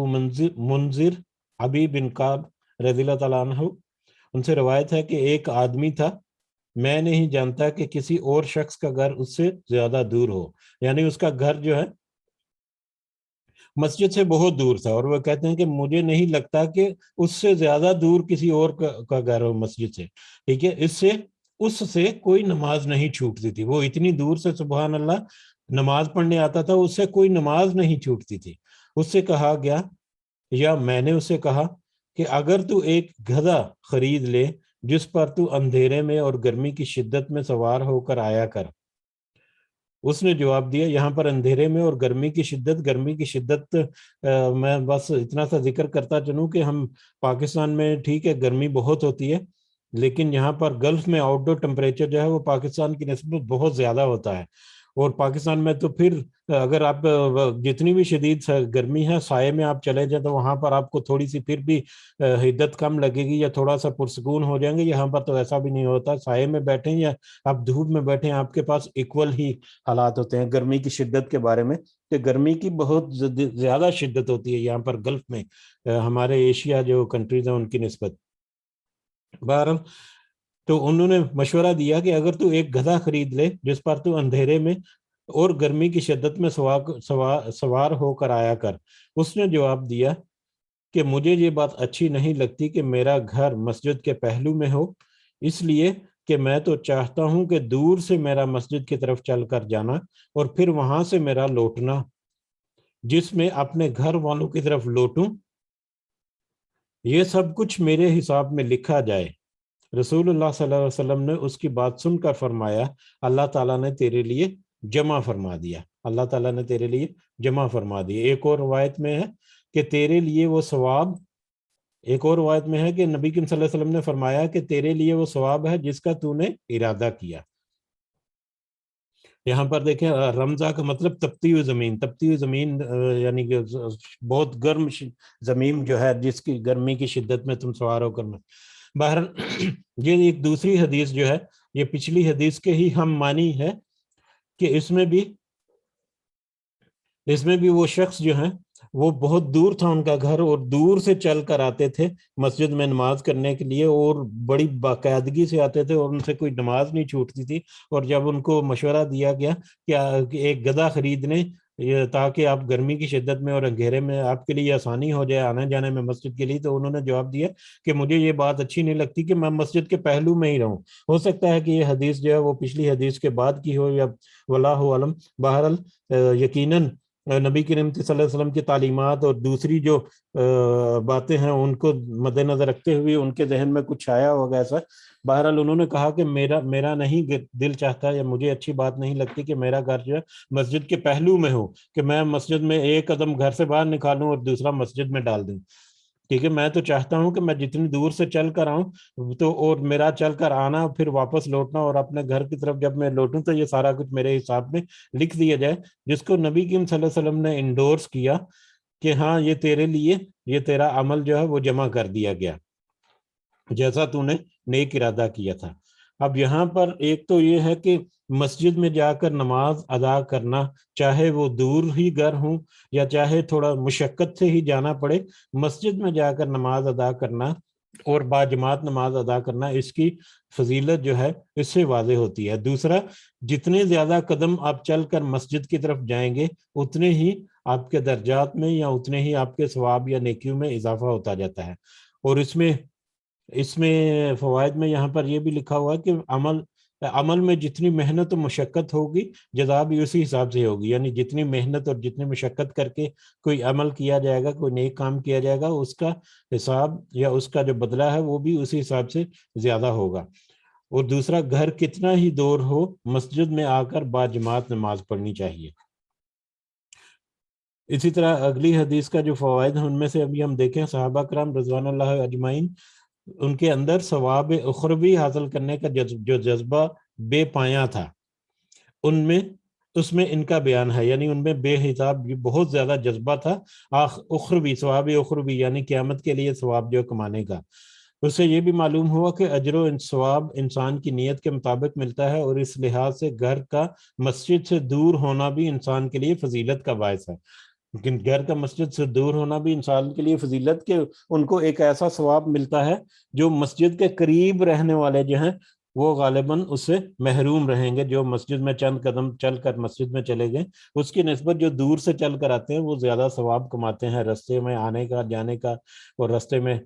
منذر ابی بن کعب رضی اللہ تعالیٰ عنہ، ان سے روایت ہے کہ ایک آدمی تھا، میں نہیں جانتا کہ کسی اور شخص کا گھر اس سے زیادہ دور ہو، یعنی اس کا گھر جو ہے مسجد سے بہت دور تھا، اور وہ کہتے ہیں کہ مجھے نہیں لگتا کہ اس سے زیادہ دور کسی اور کا گھر ہو مسجد سے، ٹھیک ہے۔ اس سے کوئی نماز نہیں چھوٹتی تھی، وہ اتنی دور سے سبحان اللہ نماز پڑھنے آتا تھا، اس سے کوئی نماز نہیں چھوٹتی تھی۔ اس سے کہا گیا، یا میں نے اسے کہا کہ اگر تو ایک گدھا خرید لے جس پر تو اندھیرے میں اور گرمی کی شدت میں سوار ہو کر آیا کر۔ اس نے جواب دیا، یہاں پر اندھیرے میں اور گرمی کی شدت میں بس اتنا سا ذکر کرتا چلوں کہ ہم پاکستان میں ٹھیک ہے گرمی بہت ہوتی ہے، لیکن یہاں پر گلف میں آؤٹ ڈور ٹمپریچر جو ہے وہ پاکستان کی نسبت بہت زیادہ ہوتا ہے، اور پاکستان میں تو پھر اگر آپ جتنی بھی شدید گرمی ہے سائے میں آپ چلے جائیں تو وہاں پر آپ کو تھوڑی سی پھر بھی حدت کم لگے گی یا تھوڑا سا پرسکون ہو جائیں گے. یہاں پر تو ایسا بھی نہیں ہوتا, سائے میں بیٹھیں یا آپ دھوپ میں بیٹھیں آپ کے پاس ایکول ہی حالات ہوتے ہیں. گرمی کی شدت کے بارے میں کہ گرمی کی بہت زیادہ شدت ہوتی ہے یہاں پر گلف میں, ہمارے ایشیا جو کنٹریز ہیں ان کی نسبت. بہرحال تو انہوں نے مشورہ دیا کہ اگر تو ایک گدھا خرید لے جس پر تو اندھیرے میں اور گرمی کی شدت میں سوار ہو کر آیا کر. اس نے جواب دیا کہ مجھے یہ بات اچھی نہیں لگتی کہ میرا گھر مسجد کے پہلو میں ہو, اس لیے کہ میں تو چاہتا ہوں کہ دور سے میرا مسجد کی طرف چل کر جانا اور پھر وہاں سے میرا لوٹنا, جس میں اپنے گھر والوں کی طرف لوٹوں, یہ سب کچھ میرے حساب میں لکھا جائے. رسول اللہ صلی اللہ علیہ وسلم نے اس کی بات سن کر فرمایا اللہ تعالیٰ نے تیرے لیے جمع فرما دیا, اللہ تعالیٰ نے تیرے لیے جمع فرما دیا. ایک اور روایت میں ہے کہ تیرے لیے وہ ثواب, ایک اور روایت میں ہے کہ نبی کریم صلی اللہ علیہ وسلم نے فرمایا کہ تیرے لیے وہ ثواب ہے جس کا تو نے ارادہ کیا. یہاں پر دیکھیں رمضہ کا مطلب تپتی ہوئی زمین, تپتی ہوئی زمین یعنی کہ بہت گرم زمین جو ہے جس کی گرمی کی شدت میں تم سوار ہو کر. بہرحال یہ ایک دوسری حدیث جو ہے یہ پچھلی حدیث کے ہی ہم معنی ہے کہ اس میں بھی وہ شخص جو ہے وہ بہت دور تھا ان کا گھر اور دور سے چل کر آتے تھے مسجد میں نماز کرنے کے لیے اور بڑی باقاعدگی سے آتے تھے اور ان سے کوئی نماز نہیں چھوٹتی تھی. اور جب ان کو مشورہ دیا گیا کہ ایک گدھا خریدنے تاکہ آپ گرمی کی شدت میں اور اندھیرے میں آپ کے لیے آسانی ہو جائے آنے جانے میں مسجد کے لیے, تو انہوں نے جواب دیا کہ مجھے یہ بات اچھی نہیں لگتی کہ میں مسجد کے پہلو میں ہی رہوں. ہو سکتا ہے کہ یہ حدیث جو ہے وہ پچھلی حدیث کے بعد کی ہو یا واللہ عالم. بہرحال یقیناً نبی کریم صلی اللہ علیہ وسلم کی تعلیمات اور دوسری جو باتیں ہیں ان کو مد نظر رکھتے ہوئے ان کے ذہن میں کچھ آیا ہوگا ایسا. بہرحال انہوں نے کہا کہ میرا نہیں دل چاہتا یا مجھے اچھی بات نہیں لگتی کہ میرا گھر جو ہے مسجد کے پہلو میں ہو, کہ میں مسجد میں ایک قدم گھر سے باہر نکالوں اور دوسرا مسجد میں ڈال دوں. ٹھیک ہے, میں تو چاہتا ہوں کہ میں جتنی دور سے چل کر آؤں تو اور میرا چل کر آنا پھر واپس لوٹنا اور اپنے گھر کی طرف جب میں لوٹوں تو یہ سارا کچھ میرے حساب میں لکھ دیا جائے, جس کو نبی کریم صلی اللہ علیہ وسلم نے انڈورس کیا کہ ہاں یہ تیرے لیے یہ تیرا عمل جو ہے وہ جمع کر دیا گیا جیسا تو نے نیک ارادہ کیا تھا. اب یہاں پر ایک تو یہ ہے کہ مسجد میں جا کر نماز ادا کرنا, چاہے وہ دور ہی گھر ہوں یا چاہے تھوڑا مشقت سے ہی جانا پڑے, مسجد میں جا کر نماز ادا کرنا اور باجماعت نماز ادا کرنا اس کی فضیلت جو ہے اس سے واضح ہوتی ہے. دوسرا, جتنے زیادہ قدم آپ چل کر مسجد کی طرف جائیں گے اتنے ہی آپ کے درجات میں یا اتنے ہی آپ کے ثواب یا نیکیوں میں اضافہ ہوتا جاتا ہے. اور اس میں فوائد میں یہاں پر یہ بھی لکھا ہوا ہے کہ عمل میں جتنی محنت و مشقت ہوگی جزا بھی اسی حساب سے ہوگی, یعنی جتنی محنت اور جتنی مشقت کر کے کوئی عمل کیا جائے گا, کوئی نیک کام کیا جائے گا, اس کا حساب یا اس کا جو بدلہ ہے وہ بھی اسی حساب سے زیادہ ہوگا. اور دوسرا, گھر کتنا ہی دور ہو مسجد میں آ کر باجماعت نماز پڑھنی چاہیے. اسی طرح اگلی حدیث کا جو فوائد ہیں ان میں سے ابھی ہم دیکھیں, صحابہ کرام رضوان اللہ اجمعین ان کے اندر ثواب اخروی حاصل کرنے کا جو جذبہ بے پایاں تھا اس میں ان کا بیان ہے, یعنی ان میں بے حساب بہت زیادہ جذبہ تھا اخروی, ثواب اخروی یعنی قیامت کے لیے ثواب جو کمانے کا. اس سے یہ بھی معلوم ہوا کہ اجر و ثواب انسان کی نیت کے مطابق ملتا ہے, اور اس لحاظ سے گھر کا مسجد سے دور ہونا بھی انسان کے لیے فضیلت کا باعث ہے. لیکن گھر کا مسجد سے دور ہونا بھی انسان کے لیے فضیلت کے ان کو ایک ایسا ثواب ملتا ہے جو مسجد کے قریب رہنے والے جو ہیں وہ غالباً اس سے محروم رہیں گے. جو مسجد میں چند قدم چل کر مسجد میں چلے گئے اس کی نسبت جو دور سے چل کر آتے ہیں وہ زیادہ ثواب کماتے ہیں رستے میں آنے کا جانے کا, اور رستے میں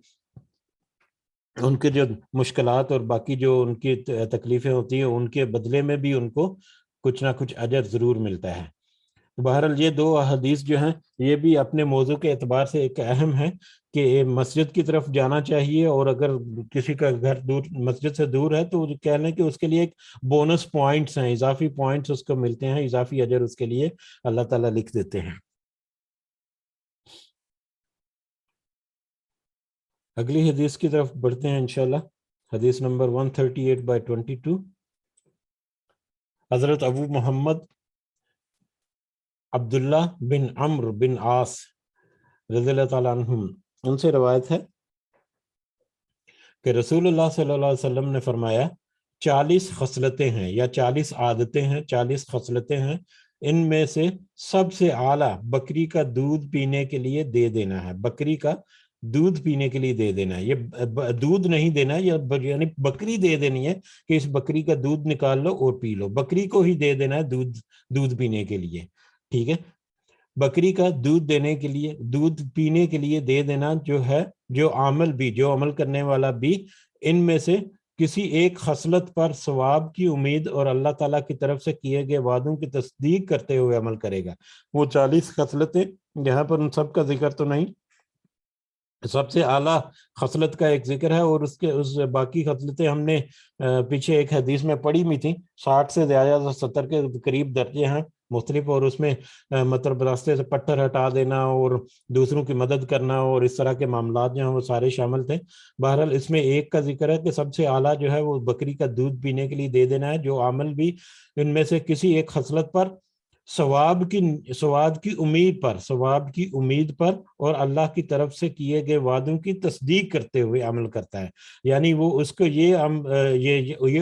ان کے جو مشکلات اور باقی جو ان کی تکلیفیں ہوتی ہیں ان کے بدلے میں بھی ان کو کچھ نہ کچھ اجر ضرور ملتا ہے. بہرحال یہ دو حدیث جو ہیں یہ بھی اپنے موضوع کے اعتبار سے ایک اہم ہے کہ مسجد کی طرف جانا چاہیے, اور اگر کسی کا گھر مسجد سے دور ہے تو کہہ لیں کہ اس کے لیے ایک بونس پوائنٹس ہیں, اضافی پوائنٹس اس کو ملتے ہیں, اضافی اجر اس کے لیے اللہ تعالیٰ لکھ دیتے ہیں. اگلی حدیث کی طرف بڑھتے ہیں انشاءاللہ. حدیث نمبر 138/22. حضرت ابو محمد عبداللہ بن عمرو بن عاص رضی اللہ تعالیٰ عنہم، ان سے روایت ہے کہ رسول اللہ صلی اللہ علیہ وسلم نے فرمایا 40 خصلتیں ہیں یا 40 عادتیں ہیں، 40 خصلتیں ہیں، ان میں سے سب سے اعلیٰ بکری کا دودھ پینے کے لیے دے دینا ہے، بکری کا دودھ پینے کے لیے دے دینا ہے، یہ دودھ نہیں دینا ہے، یعنی بکری دے دینی ہے کہ اس بکری کا دودھ نکال لو اور پی لو، بکری کو ہی دے دینا ہے دودھ پینے کے لیے، ٹھیک ہے، بکری کا دودھ دینے کے لیے، دودھ پینے کے لیے دے دینا جو ہے، جو عمل کرنے والا بھی ان میں سے کسی ایک خصلت پر ثواب کی امید اور اللہ تعالیٰ کی طرف سے کیے گئے وعدوں کی تصدیق کرتے ہوئے عمل کرے گا۔ وہ 40 خصلتیں یہاں پر ان سب کا ذکر تو نہیں، سب سے اعلیٰ خصلت کا ایک ذکر ہے، اور اس باقی خصلتیں ہم نے پیچھے ایک حدیث میں پڑھی بھی تھی، 60 سے زیادہ 70 کے قریب درجے ہیں مختلف، اور اس میں مطلب راستے سے پتھر ہٹا دینا اور دوسروں کی مدد کرنا اور اس طرح کے معاملات جو ہیں وہ سارے شامل تھے۔ بہرحال اس میں ایک کا ذکر ہے کہ سب سے اعلیٰ جو ہے وہ بکری کا دودھ پینے کے لیے دے دینا ہے، جو عمل بھی ان میں سے کسی ایک خصلت پر ثواب کی امید پر اور اللہ کی طرف سے کیے گئے وعدوں کی تصدیق کرتے ہوئے عمل کرتا ہے، یعنی وہ اس کو یہ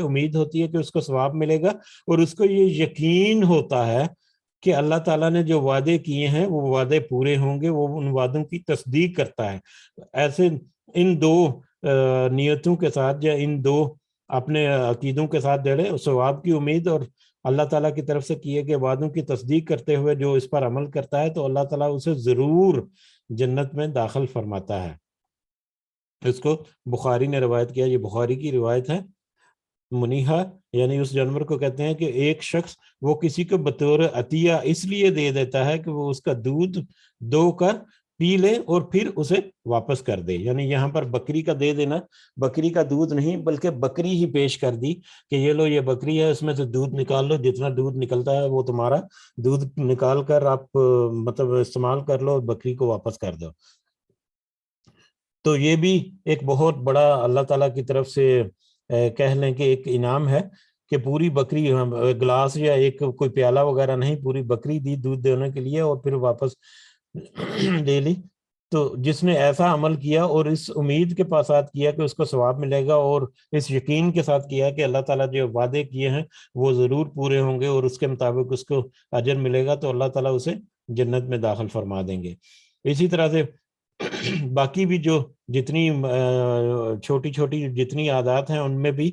امید ہوتی ہے کہ اس کو ثواب ملے گا، اور اس کو یہ یقین ہوتا ہے کہ اللہ تعالیٰ نے جو وعدے کیے ہیں وہ وعدے پورے ہوں گے، وہ ان وعدوں کی تصدیق کرتا ہے۔ ایسے ان دو نیتوں کے ساتھ یا ان دو اپنے عقیدوں کے ساتھ جڑے، ثواب کی امید اور اللہ تعالیٰ کی طرف سے کیے گئے وعدوں کی تصدیق کرتے ہوئے جو اس پر عمل کرتا ہے تو اللہ تعالیٰ اسے ضرور جنت میں داخل فرماتا ہے۔ اس کو بخاری نے روایت کیا، یہ بخاری کی روایت ہے۔ منیحہ یعنی اس جانور کو کہتے ہیں کہ ایک شخص وہ کسی کو بطور عطیہ اس لیے دے دیتا ہے کہ وہ اس کا دودھ دو کر پی لے اور پھر اسے واپس کر دے، یعنی یہاں پر بکری کا دے دینا، بکری کا دودھ نہیں بلکہ بکری ہی پیش کر دی کہ یہ لو، یہ بکری ہے، اس میں سے دودھ نکال لو، جتنا دودھ نکلتا ہے وہ تمہارا، دودھ نکال کر آپ مطلب استعمال کر لو اور بکری کو واپس کر دو۔ تو یہ بھی ایک بہت بڑا اللہ تعالیٰ کی طرف سے کہہ لیں کہ ایک انعام ہے کہ پوری بکری، گلاس یا ایک کوئی پیالہ وغیرہ نہیں، پوری بکری دی دودھ دینے کے لیے اور پھر واپس لے لی۔ تو جس نے ایسا عمل کیا اور اس امید کے ساتھ کیا کہ اس کو ثواب ملے گا، اور اس یقین کے ساتھ کیا کہ اللہ تعالیٰ جو وعدے کیے ہیں وہ ضرور پورے ہوں گے اور اس کے مطابق اس کو اجر ملے گا، تو اللہ تعالیٰ اسے جنت میں داخل فرما دیں گے۔ اسی طرح سے باقی بھی جو جتنی چھوٹی چھوٹی جتنی عادات ہیں ان میں بھی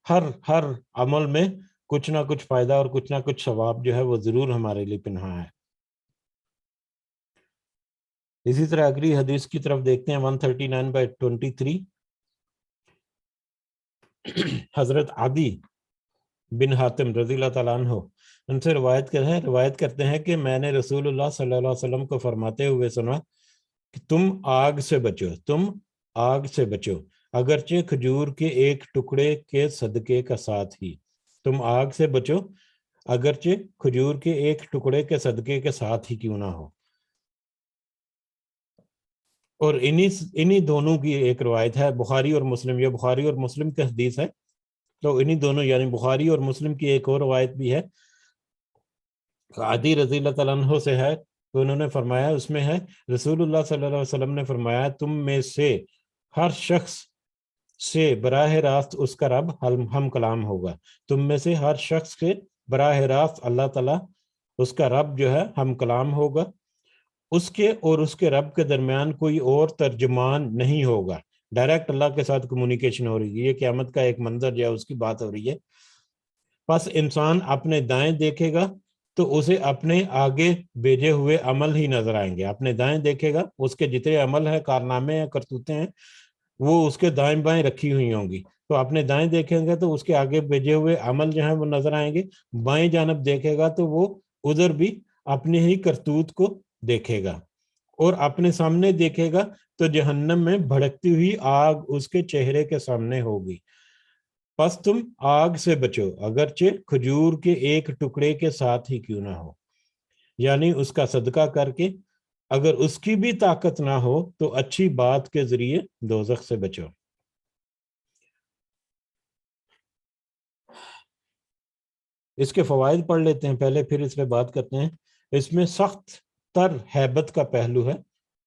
ہر عمل میں کچھ نہ کچھ فائدہ اور کچھ نہ کچھ ثواب جو ہے وہ ضرور ہمارے لیے پنہاں ہے۔ اسی طرح اگلی حدیث کی طرف دیکھتے ہیں 139/23۔ حضرت عدی بن حاتم رضی اللہ تعالیٰ عنہ ان سے روایت کرتے ہیں کہ میں نے رسول اللہ صلی اللہ علیہ وسلم کو فرماتے ہوئے سنا کہ تم آگ سے بچو اگرچہ کھجور کے ایک ٹکڑے کے صدقے کا ساتھ ہی، تم آگ سے بچو اگرچہ کھجور کے ایک ٹکڑے کے صدقے کے ساتھ ہی کیوں نہ ہو۔ اور انہی دونوں کی ایک روایت ہے، بخاری اور مسلم، یہ بخاری اور مسلم کی حدیث ہے، تو انہی دونوں یعنی بخاری اور مسلم کی ایک اور روایت بھی ہے، عدی رضی اللہ تعالیٰ عنہ سے ہے، تو انہوں نے فرمایا، اس میں ہے رسول اللہ صلی اللہ علیہ وسلم نے فرمایا تم میں سے ہر شخص سے براہ راست اس کا رب ہم کلام ہوگا، تم میں سے ہر شخص سے براہ راست اللہ تعالیٰ اس کا رب جو ہے ہم کلام ہوگا، اس کے اور اس کے رب کے درمیان کوئی اور ترجمان نہیں ہوگا، ڈائریکٹ اللہ کے ساتھ کمیونیکیشن ہو رہی ہے، یہ قیامت کا ایک منظر یا اس کی بات ہو رہی ہے۔ پس انسان اپنے دائیں دیکھے گا تو اسے اپنے آگے بھیجے ہوئے عمل ہی نظر آئیں گے، اپنے دائیں دیکھے گا، اس کے جتنے عمل ہیں، کارنامے ہیں، کرتوتیں ہیں، وہ اس کے دائیں بائیں رکھی ہوئی ہوں گی، تو اپنے دائیں دیکھیں گے تو اس کے آگے بھیجے ہوئے عمل جو ہیں وہ نظر آئیں گے، بائیں جانب دیکھے گا تو وہ ادھر بھی اپنے ہی کرتوت کو دیکھے گا، اور اپنے سامنے دیکھے گا تو جہنم میں بھڑکتی ہوئی آگ اس کے چہرے کے سامنے ہوگی۔ پس تم آگ سے بچو اگرچہ کھجور کے ایک ٹکڑے کے ساتھ ہی کیوں نہ ہو، یعنی اس کا صدقہ کر کے اگر اس کی بھی طاقت نہ ہو تو اچھی بات کے ذریعے دوزخ سے بچو۔ اس کے فوائد پڑھ لیتے ہیں پہلے، پھر اس پہ بات کرتے ہیں۔ اس میں سخت تر ہیبت کا پہلو ہے،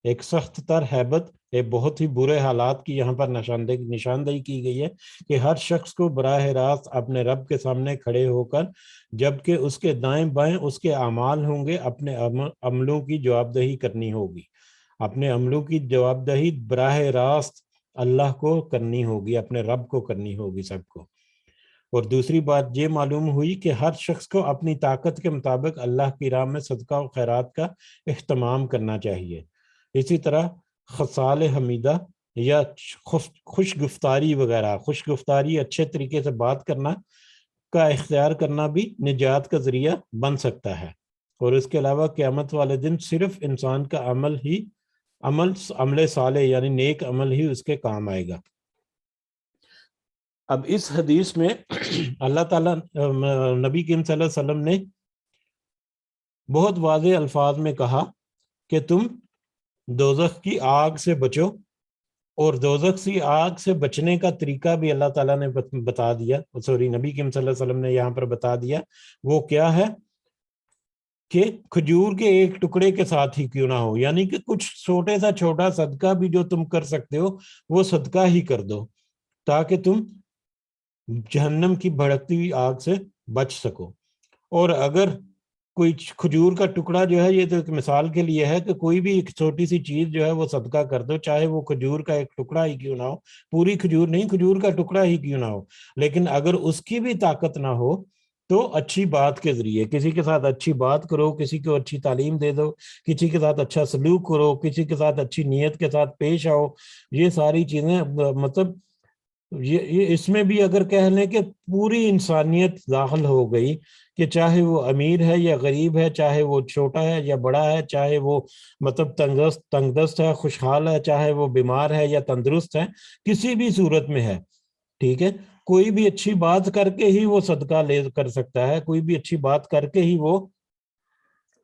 ایک سخت تر ہیبت، ایک بہت ہی برے حالات کی یہاں پر نشاندہی کی گئی ہے کہ ہر شخص کو براہ راست اپنے رب کے سامنے کھڑے ہو کر، جبکہ اس کے دائیں بائیں اس کے اعمال ہوں گے، اپنے عملوں کی جواب دہی کرنی ہوگی، اپنے عملوں کی جواب دہی براہ راست اللہ کو کرنی ہوگی، اپنے رب کو کرنی ہوگی سب کو۔ اور دوسری بات یہ معلوم ہوئی کہ ہر شخص کو اپنی طاقت کے مطابق اللہ کی راہ میں صدقہ و خیرات کا اہتمام کرنا چاہیے۔ اسی طرح خصال حمیدہ یا خوش گفتاری وغیرہ، خوش گفتاری اچھے طریقے سے بات کرنا کا اختیار کرنا بھی نجات کا ذریعہ بن سکتا ہے۔ اور اس کے علاوہ قیامت والے دن صرف انسان کا عمل صالح یعنی نیک عمل ہی اس کے کام آئے گا۔ اب اس حدیث میں اللہ تعالیٰ نبی کریم صلی اللہ علیہ وسلم نے بہت واضح الفاظ میں کہا کہ تم دوزخ کی آگ سے بچو، اور دوزخ کی آگ سے بچنے کا طریقہ بھی اللہ تعالیٰ نے بتا دیا، نبی کریم صلی اللہ علیہ وسلم نے یہاں پر بتا دیا۔ وہ کیا ہے کہ کھجور کے ایک ٹکڑے کے ساتھ ہی کیوں نہ ہو، یعنی کہ کچھ چھوٹے سا چھوٹا صدقہ بھی جو تم کر سکتے ہو وہ صدقہ ہی کر دو، تاکہ تم جہنم کی بھڑکتی ہوئی آگ سے بچ سکو۔ اور اگر کوئی کھجور کا ٹکڑا جو ہے، یہ تو ایک مثال کے لیے ہے کہ کوئی بھی ایک چھوٹی سی چیز جو ہے وہ صدقہ کر دو، چاہے وہ کھجور کا ایک ٹکڑا ہی کیوں نہ ہو، پوری کھجور نہیں، کھجور کا ٹکڑا ہی کیوں نہ ہو، لیکن اگر اس کی بھی طاقت نہ ہو تو اچھی بات کے ذریعے کسی کے ساتھ اچھی بات کرو، کسی کو اچھی تعلیم دے دو، کسی کے ساتھ اچھا سلوک کرو، کسی کے ساتھ اچھی نیت کے ساتھ پیش آؤ۔ یہ ساری چیزیں مطلب یہ اس میں بھی اگر کہہ لیں کہ پوری انسانیت داخل ہو گئی، کہ چاہے وہ امیر ہے یا غریب ہے، چاہے وہ چھوٹا ہے یا بڑا ہے، چاہے وہ مطلب تنگ دست ہے، خوشحال ہے، چاہے وہ بیمار ہے یا تندرست ہے، کسی بھی صورت میں ہے، ٹھیک ہے، کوئی بھی اچھی بات کر کے ہی وہ صدقہ لے کر سکتا ہے، کوئی بھی اچھی بات کر کے ہی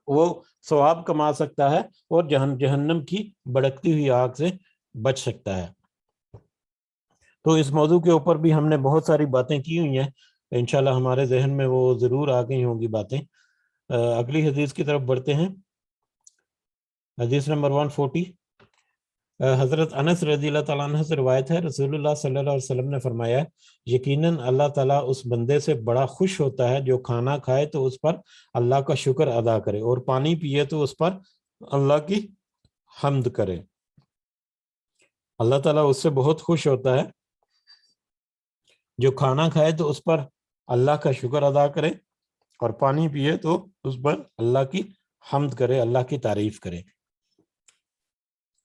وہ ثواب کما سکتا ہے اور جہنم کی بھڑکتی ہوئی آگ سے بچ سکتا ہے۔ تو اس موضوع کے اوپر بھی ہم نے بہت ساری باتیں کی ہوئی ہیں، انشاءاللہ ہمارے ذہن میں وہ ضرور آ گئی ہوں گی باتیں۔ اگلی حدیث کی طرف بڑھتے ہیں، حدیث نمبر 140۔ حضرت انس رضی اللہ تعالیٰ عنہ سے روایت ہے، رسول اللہ صلی اللہ علیہ وسلم نے فرمایا، یقیناً اللہ تعالیٰ اس بندے سے بڑا خوش ہوتا ہے جو کھانا کھائے تو اس پر اللہ کا شکر ادا کرے، اور پانی پیے تو اس پر اللہ کی حمد کرے۔ اللہ تعالیٰ اس سے بہت خوش ہوتا ہے جو کھانا کھائے تو اس پر اللہ کا شکر ادا کرے، اور پانی پیے تو اس پر اللہ کی حمد کرے، اللہ کی تعریف کرے۔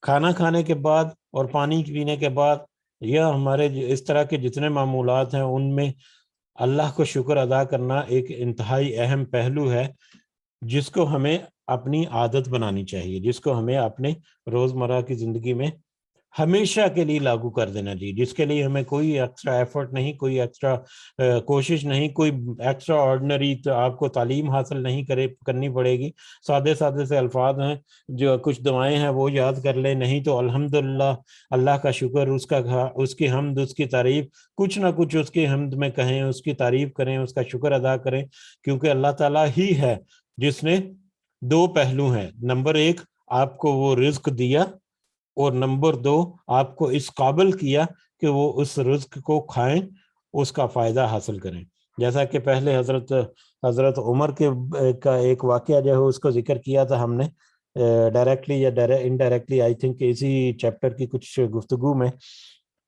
کھانا کھانے کے بعد اور پانی پینے کے بعد یا ہمارے اس طرح کے جتنے معمولات ہیں ان میں اللہ کو شکر ادا کرنا ایک انتہائی اہم پہلو ہے، جس کو ہمیں اپنی عادت بنانی چاہیے، جس کو ہمیں اپنے روزمرہ کی زندگی میں ہمیشہ کے لیے لاگو کر دینا چاہیے، جس کے لیے ہمیں کوئی ایکسٹرا ایفرٹ نہیں، کوئی ایکسٹرا کوشش نہیں، کوئی ایکسٹرا آرڈنری آپ کو تعلیم حاصل نہیں کرنی پڑے گی۔ سادے سادے سے الفاظ ہیں، جو کچھ دعائیں ہیں وہ یاد کر لیں، نہیں تو الحمدللہ، اللہ کا شکر، اس کی حمد، اس کی تعریف، کچھ نہ کچھ اس کی حمد میں کہیں، اس کی تعریف کریں، اس کا شکر ادا کریں، کیونکہ اللہ تعالیٰ ہی ہے جس نے دو پہلو ہیں، نمبر 1 آپ کو وہ رزق دیا، اور نمبر 2 آپ کو اس قابل کیا کہ وہ اس رزق کو کھائیں، اس کا فائدہ حاصل کریں۔ جیسا کہ پہلے حضرت عمر کا ایک واقعہ جو ہے اس کو ذکر کیا تھا ہم نے ڈائریکٹلی یا انڈائریکٹلی، آئی تھنک اسی چیپٹر کی کچھ گفتگو میں،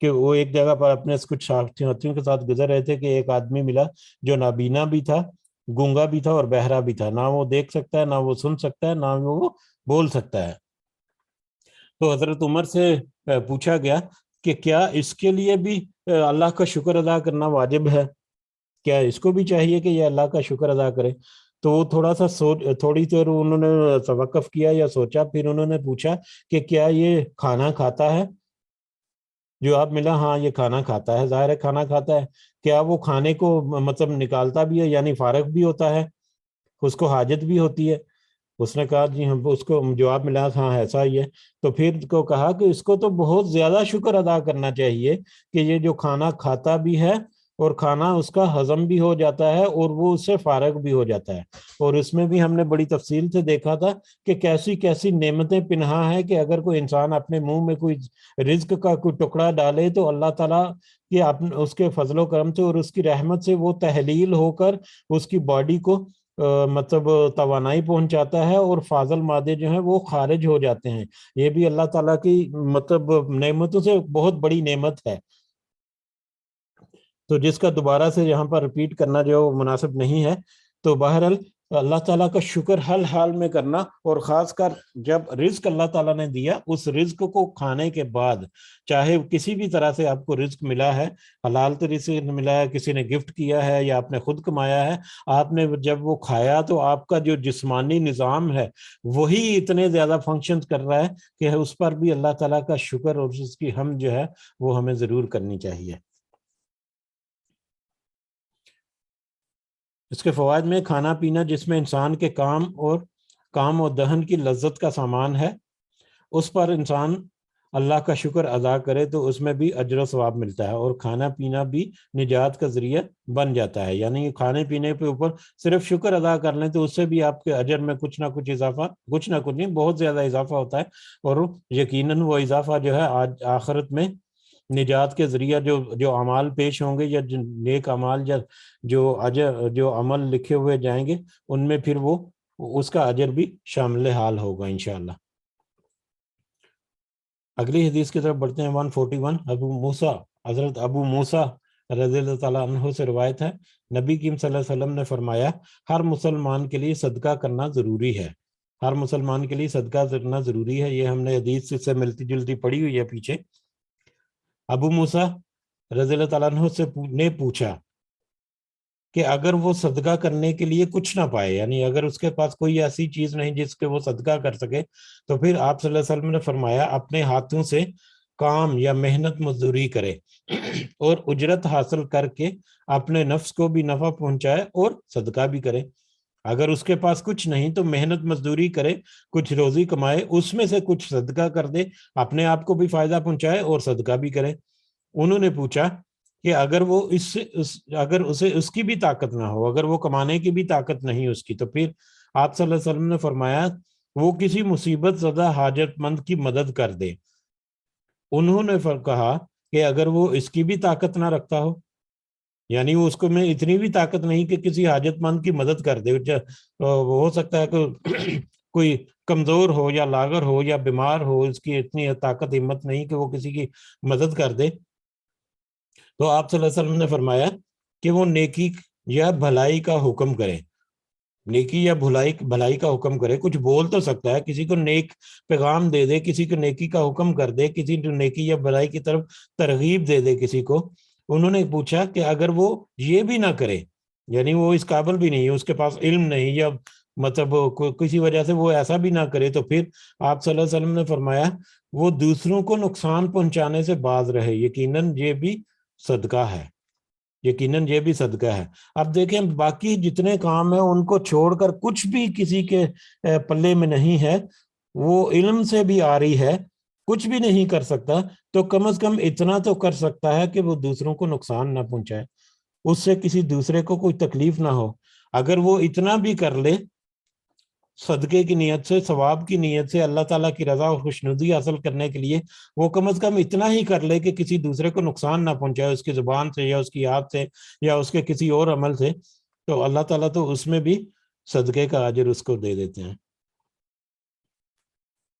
کہ وہ ایک جگہ پر اپنے کچھ ساتھیوں کے ساتھ گزر رہے تھے کہ ایک آدمی ملا جو نابینا بھی تھا، گونگا بھی تھا اور بہرا بھی تھا، نہ وہ دیکھ سکتا ہے، نہ وہ سن سکتا ہے، نہ وہ بول سکتا ہے۔ تو حضرت عمر سے پوچھا گیا کہ کیا اس کے لیے بھی اللہ کا شکر ادا کرنا واجب ہے، کیا اس کو بھی چاہیے کہ یہ اللہ کا شکر ادا کرے؟ تو وہ تھوڑی دیر انہوں نے توقف کیا یا سوچا، پھر انہوں نے پوچھا کہ کیا یہ کھانا کھاتا ہے؟ جواب ملا ہاں یہ کھانا کھاتا ہے، ظاہر ہے کھانا کھاتا ہے۔ کیا وہ کھانے کو مطلب نکالتا بھی ہے، یعنی فارغ بھی ہوتا ہے، اس کو حاجت بھی ہوتی ہے؟ اس نے کہا جی ہم، اس کو جواب ملا ہاں ایسا ہی ہے۔ تو پھر کو کہا کہ اس کو تو بہت زیادہ شکر ادا کرنا چاہیے کہ یہ جو کھانا کھاتا بھی ہے اور کھانا اس کا ہضم بھی ہو جاتا ہے اور وہ اس سے فارغ بھی ہو جاتا ہے۔ اور اس میں بھی ہم نے بڑی تفصیل سے دیکھا تھا کہ کیسی کیسی نعمتیں پنہاں ہیں کہ اگر کوئی انسان اپنے منہ میں کوئی رزق کا کوئی ٹکڑا ڈالے تو اللہ تعالیٰ کہ اس کے فضل و کرم سے اور اس کی رحمت سے وہ تحلیل ہو کر اس کی باڈی کو مطلب توانائی پہنچاتا ہے اور فاضل مادے جو ہیں وہ خارج ہو جاتے ہیں۔ یہ بھی اللہ تعالیٰ کی مطلب نعمتوں سے بہت بڑی نعمت ہے، تو جس کا دوبارہ سے یہاں پر ریپیٹ کرنا جو مناسب نہیں ہے۔ تو بہرحال اللہ تعالیٰ کا شکر ہر حال میں کرنا، اور خاص کر جب رزق اللہ تعالیٰ نے دیا اس رزق کو کھانے کے بعد، چاہے کسی بھی طرح سے آپ کو رزق ملا ہے، حلال طریقے سے ملا ہے، کسی نے گفٹ کیا ہے یا آپ نے خود کمایا ہے، آپ نے جب وہ کھایا تو آپ کا جو جسمانی نظام ہے وہی اتنے زیادہ فنکشنز کر رہا ہے کہ اس پر بھی اللہ تعالیٰ کا شکر اور اس کی حمد جو ہے وہ ہمیں ضرور کرنی چاہیے۔ اس کے فوائد میں کھانا پینا جس میں انسان کے کام و دہن کی لذت کا سامان ہے، اس پر انسان اللہ کا شکر ادا کرے تو اس میں بھی اجر و ثواب ملتا ہے، اور کھانا پینا بھی نجات کا ذریعہ بن جاتا ہے۔ یعنی کھانے پینے کے اوپر صرف شکر ادا کر لیں تو اس سے بھی آپ کے اجر میں کچھ نہ کچھ اضافہ، کچھ نہ کچھ نہیں، بہت زیادہ اضافہ ہوتا ہے، اور یقیناً وہ اضافہ جو ہے آج آخرت میں نجات کے ذریعہ جو اعمال پیش ہوں گے یا نیک اعمال یا جو عمل لکھے ہوئے جائیں گے ان میں پھر وہ اس کا اجر بھی شامل حال ہوگا انشاءاللہ۔ اگلی حدیث کی طرف بڑھتے ہیں۔ 141 حضرت ابو موسیٰ رضی اللہ تعالیٰ عنہ سے روایت ہے، نبی کریم صلی اللہ علیہ وسلم نے فرمایا ہر مسلمان کے لیے صدقہ کرنا ضروری ہے، ہر مسلمان کے لیے صدقہ کرنا ضروری ہے۔ یہ ہم نے حدیث سے ملتی جلتی پڑھی ہوئی ہے پیچھے۔ ابو موسیٰ رضی اللہ تعالیٰ عنہ نے پوچھا کہ اگر وہ صدقہ کرنے کے لیے کچھ نہ پائے، یعنی اگر اس کے پاس کوئی ایسی چیز نہیں جس کے وہ صدقہ کر سکے، تو پھر آپ صلی اللہ علیہ وسلم نے فرمایا اپنے ہاتھوں سے کام یا محنت مزدوری کرے اور اجرت حاصل کر کے اپنے نفس کو بھی نفع پہنچائے اور صدقہ بھی کرے۔ اگر اس کے پاس کچھ نہیں تو محنت مزدوری کرے، کچھ روزی کمائے، اس میں سے کچھ صدقہ کر دے، اپنے آپ کو بھی فائدہ پہنچائے اور صدقہ بھی کرے۔ انہوں نے پوچھا کہ اگر وہ اگر اسے اس کی بھی طاقت نہ ہو، اگر وہ کمانے کی بھی طاقت نہیں اس کی، تو پھر آپ صلی اللہ علیہ وسلم نے فرمایا وہ کسی مصیبت زدہ حاجت مند کی مدد کر دے۔ انہوں نے کہا کہ اگر وہ اس کی بھی طاقت نہ رکھتا ہو، یعنی وہ اس کو میں اتنی بھی طاقت نہیں کہ کسی حاجت مند کی مدد کر دے، ہو سکتا ہے کہ کوئی کمزور ہو یا لاغر ہو یا بیمار ہو، اس کی اتنی طاقت ہمت نہیں کہ وہ کسی کی مدد کر دے، تو آپ صلی اللہ علیہ وسلم نے فرمایا کہ وہ نیکی یا بھلائی کا حکم کرے، نیکی یا بھلائی کا حکم کرے، کچھ بول تو سکتا ہے، کسی کو نیک پیغام دے دے، کسی کو نیکی کا حکم کر دے، کسی کو نیکی یا بھلائی کی طرف ترغیب دے دے کسی کو۔ انہوں نے پوچھا کہ اگر وہ یہ بھی نہ کرے، یعنی وہ اس قابل بھی نہیں ہے، اس کے پاس علم نہیں، یا مطلب کسی وجہ سے وہ ایسا بھی نہ کرے، تو پھر آپ صلی اللہ علیہ وسلم نے فرمایا وہ دوسروں کو نقصان پہنچانے سے باز رہے، یقیناً یہ بھی صدقہ ہے، یقیناً یہ بھی صدقہ ہے۔ اب دیکھیں باقی جتنے کام ہیں ان کو چھوڑ کر کچھ بھی کسی کے پلے میں نہیں ہے، وہ علم سے بھی آری ہے، کچھ بھی نہیں کر سکتا، تو کم از کم اتنا تو کر سکتا ہے کہ وہ دوسروں کو نقصان نہ پہنچائے، اس سے کسی دوسرے کو کوئی تکلیف نہ ہو۔ اگر وہ اتنا بھی کر لے صدقے کی نیت سے، ثواب کی نیت سے، اللہ تعالیٰ کی رضا اور خوشنودی حاصل کرنے کے لیے، وہ کم از کم اتنا ہی کر لے کہ کسی دوسرے کو نقصان نہ پہنچائے اس کی زبان سے یا اس کی ہاتھ سے یا اس کے کسی اور عمل سے، تو اللہ تعالیٰ تو اس میں بھی صدقے کا اجر اس کو دے دیتے ہیں۔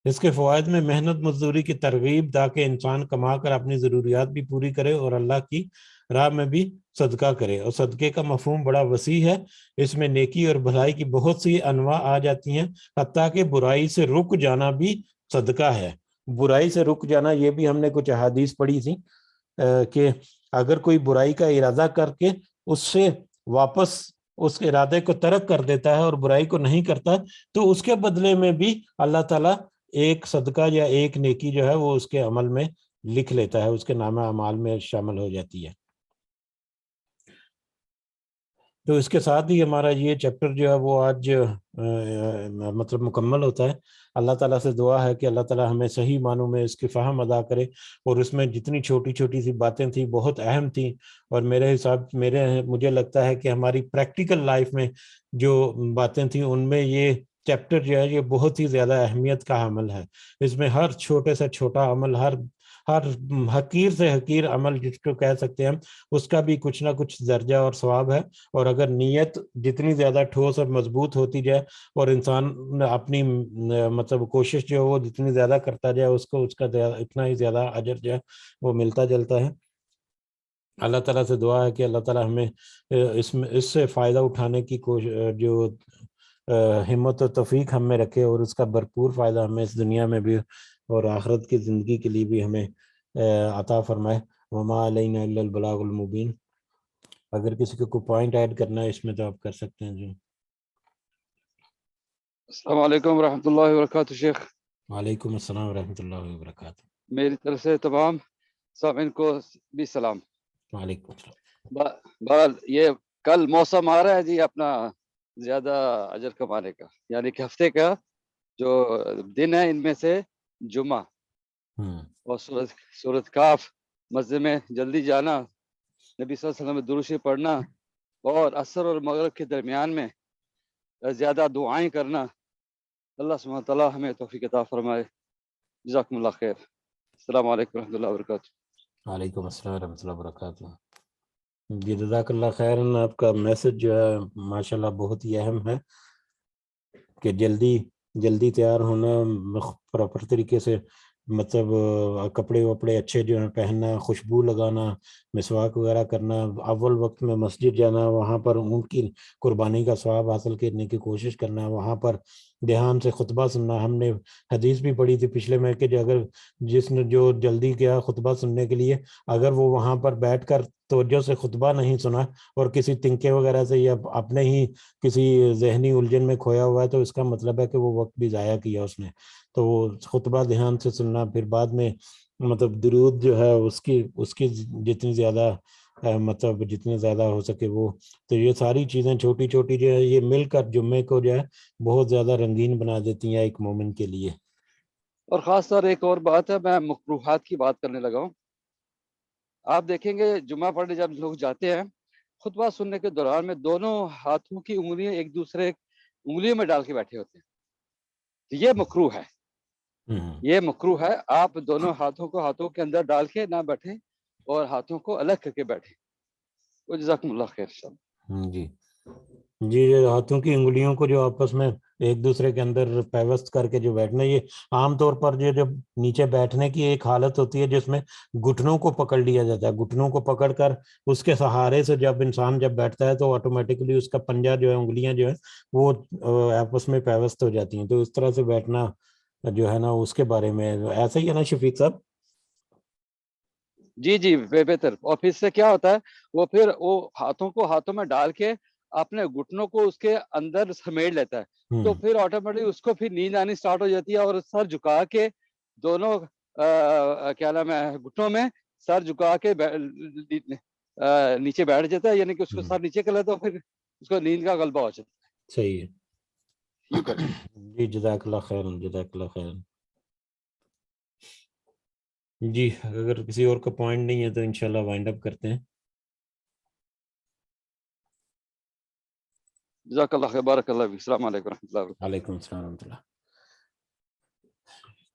اس کے فوائد میں محنت مزدوری کی ترغیب، تاکہ انسان کما کر اپنی ضروریات بھی پوری کرے اور اللہ کی راہ میں بھی صدقہ کرے، اور صدقے کا مفہوم بڑا وسیع ہے، اس میں نیکی اور بھلائی کی بہت سی انواع آ جاتی ہیں، حتیٰ کہ برائی سے رک جانا بھی صدقہ ہے۔ برائی سے رک جانا، یہ بھی ہم نے کچھ احادیث پڑھی تھی کہ اگر کوئی برائی کا ارادہ کر کے اس سے واپس اس کے ارادے کو ترک کر دیتا ہے اور برائی کو نہیں کرتا، تو اس کے بدلے میں بھی اللہ تعالیٰ ایک صدقہ یا ایک نیکی جو ہے وہ اس کے عمل میں لکھ لیتا ہے، اس کے نامہ اعمال میں شامل ہو جاتی ہے۔ تو اس کے ساتھ ہی ہمارا یہ چیپٹر جو ہے وہ آج مطلب مکمل ہوتا ہے. اللہ تعالیٰ سے دعا ہے کہ اللہ تعالیٰ ہمیں صحیح معنوں میں اس کی فہم ادا کرے, اور اس میں جتنی چھوٹی چھوٹی سی باتیں تھیں بہت اہم تھیں, اور مجھے لگتا ہے کہ ہماری پریکٹیکل لائف میں جو باتیں تھیں ان میں یہ چیپٹر جو ہے یہ بہت ہی زیادہ اہمیت کا عمل ہے. اس میں ہر چھوٹے سے چھوٹا عمل, ہر حقیر سے حقیر عمل جس کو کہہ سکتے ہیں ہم, اس کا بھی کچھ نہ کچھ درجہ اور ثواب ہے. اور اگر نیت جتنی زیادہ ٹھوس اور مضبوط ہوتی جائے اور انسان اپنی مطلب کوشش جو ہے وہ جتنی زیادہ کرتا جائے, اس کا اتنا ہی زیادہ اجر جو ہے وہ ملتا جلتا ہے. اللہ تعالیٰ سے دعا ہے کہ اللہ تعالیٰ ہمیں اس سے فائدہ اٹھانے کی جو ہمت و توفیق ہم میں رکھے, اور اس کا بھرپور فائدہ ہمیں اس دنیا میں بھی اور آخرت کی زندگی کے لیے بھی ہمیں عطا فرمائے. وما علینا الا البلاغ المبین. اگر کسی کو کوئی پوائنٹ ایڈ کرنا ہے اس میں تو آپ کر سکتے ہیں. جی السلام علیکم ورحمۃ اللہ وبرکاتہ شیخ. وعلیکم السلام ورحمۃ اللہ وبرکاتہ. میری طرف سے تمام سامعین کو بھی سلام. وعلیکم السلام. بہرحال یہ کل موسم آ رہا ہے جی اپنا زیادہ اجر کمانے کا, یعنی کہ ہفتے کا جو دن ہے ان میں سے جمعہ, اور سورۃ کاف مسجد میں جلدی جانا, نبی صلی اللہ علیہ وسلم میں درود شریف پڑھنا, اور عصر اور مغرب کے درمیان میں زیادہ دعائیں کرنا. اللہ سبحانہ تعالیٰ ہمیں توفیق عطا فرمائے. جزاکم اللہ خیر. السلام علیکم ورحمۃ اللہ وبرکاتہ. وعلیکم السلام ورحمۃ اللہ وبرکاتہ. جی جزاک اللہ خیرن. آپ کا میسج جو ہے ماشاءاللہ بہت ہی اہم ہے کہ جلدی تیار ہونا, پراپر طریقے سے مطلب کپڑے وپڑے اچھے جو ہیں پہننا, خوشبو لگانا, مسواک وغیرہ کرنا, اول وقت میں مسجد جانا, وہاں پر ان کی قربانی کا ثواب حاصل کرنے کی کوشش کرنا, وہاں پر دھیان سے خطبہ سننا. ہم نے حدیث بھی پڑھی تھی پچھلے میں کہ اگر جس نے جو جلدی گیا خطبہ سننے کے لیے, اگر وہ وہاں پر بیٹھ کر توجہ سے خطبہ نہیں سنا اور کسی تنکے وغیرہ سے یا اپنے ہی کسی ذہنی الجھن میں کھویا ہوا ہے, تو اس کا مطلب ہے کہ وہ وقت بھی ضائع کیا اس نے. تو وہ خطبہ دھیان سے سننا, پھر بعد میں مطلب درود جو ہے اس کی جتنی زیادہ مطلب جتنے زیادہ ہو سکے وہ, تو یہ ساری چیزیں چھوٹی چھوٹی جو ہے یہ مل کر جمعے کو جو ہے بہت زیادہ رنگین بنا دیتی ہیں ایک مومن کے لیے. اور خاص طور ایک اور بات ہے, میں مکروہات کی بات کرنے لگا ہوں. آپ دیکھیں گے جمعہ پڑھنے جب لوگ جاتے ہیں, خطبہ سننے کے دوران میں دونوں ہاتھوں کی انگلیاں ایک دوسرے انگلیوں میں ڈال کے بیٹھے ہوتے ہیں. یہ مکروہ ہے, یہ مکروہ ہے. آپ دونوں ہاتھوں کو ہاتھوں کے اندر ڈال کے نہ بیٹھیں اور ہاتھوں کو الگ کر کے بیٹھیں. جزاکم اللہ خیر. جی ہاتھوں کی انگلیوں کو جو آپس میں ایک دوسرے کے اندر پیوست کر کے جو بیٹھنا, یہ عام طور پر جو جب نیچے بیٹھنے کی ایک حالت ہوتی ہے جس میں گھٹنوں کو پکڑ لیا جاتا ہے, گھٹنوں کو پکڑ کر اس کے سہارے سے جب انسان بیٹھتا ہے تو آٹومیٹکلی اس کا پنجہ جو ہے, انگلیاں جو ہے وہ آپس میں پیوست ہو جاتی ہیں. تو اس طرح سے بیٹھنا جو ہے نا اس کے بارے میں ایسا ہی ہے نا شفیق صاحب؟ جی بہتر. اور پھر سے کیا ہوتا ہے, وہ پھر وہ ہاتھوں کو ہاتھوں میں ڈال کے اپنے گھٹنوں کو اس کے اندر سمیٹ لیتا ہے, تو پھر آٹومیٹک اس کو پھر نیند آنی سٹارٹ ہو جاتی ہے, اور سر جھکا کے دونوں کیا نام ہے گھٹنوں میں سر جھکا کے نیچے بیٹھ جاتا ہے, یعنی کہ اس کو سر نیچے کر لیتا ہے, پھر اس کو نیند کا غلبہ ہو جاتا ہے. صحیح ہے. ٹھیک ہے جی جزاک اللہ خیر. جزاک اللہ خیر. جی اگر کسی اور کا پوائنٹ نہیں ہے تو انشاءاللہ وائنڈ اپ کرتے ہیں. جزاک اللہ خیر. بارک اللہ فیک. السلام علیکم ورحمۃ اللہ وبرکاتہ. وعلیکم السلام ورحمۃ اللہ.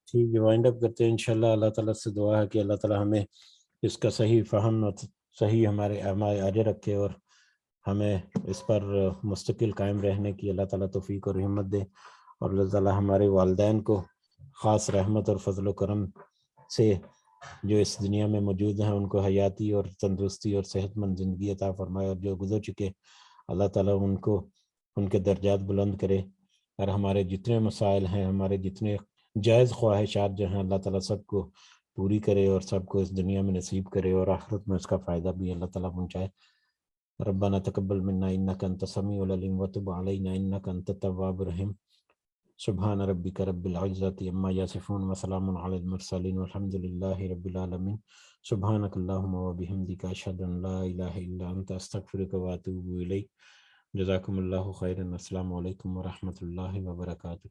ٹھیک ہے وائنڈ اپ کرتے ہیں انشاءاللہ. اللہ تعالیٰ سے دعا ہے کہ اللہ تعالیٰ ہمیں اس کا صحیح فہم اور صحیح ہمارے آگے رکھے, اور ہمیں اس پر مستقل قائم رہنے کی اللہ تعالیٰ توفیق اور ہمت دے, اور اللہ تعالیٰ ہمارے والدین کو خاص رحمت اور فضل و کرم سے جو اس دنیا میں موجود ہیں ان کو حیاتی اور تندرستی اور صحت مند زندگی عطا فرمائے, اور جو گزر چکے اللہ تعالیٰ ان کو ان کے درجات بلند کرے, اور ہمارے جتنے مسائل ہیں, ہمارے جتنے جائز خواہشات جو ہیں اللہ تعالیٰ سب کو پوری کرے اور سب کو اس دنیا میں نصیب کرے, اور آخرت میں اس کا فائدہ بھی اللہ تعالیٰ پہنچائے. ربنا تقبل منا انك انت السميع العليم وتب علينا انك انت التواب الرحيم. سبحان ربک رب العزت عما یصفون وسلام علی المرسلین والحمد للہ رب العالمین. سبحانک اللہم وبحمدک اشہد ان لا الہ الا انت استغفرک واتوب الیک. جزاکم اللہ خیرا. السلام علیکم ورحمۃ اللہ وبرکاتہ.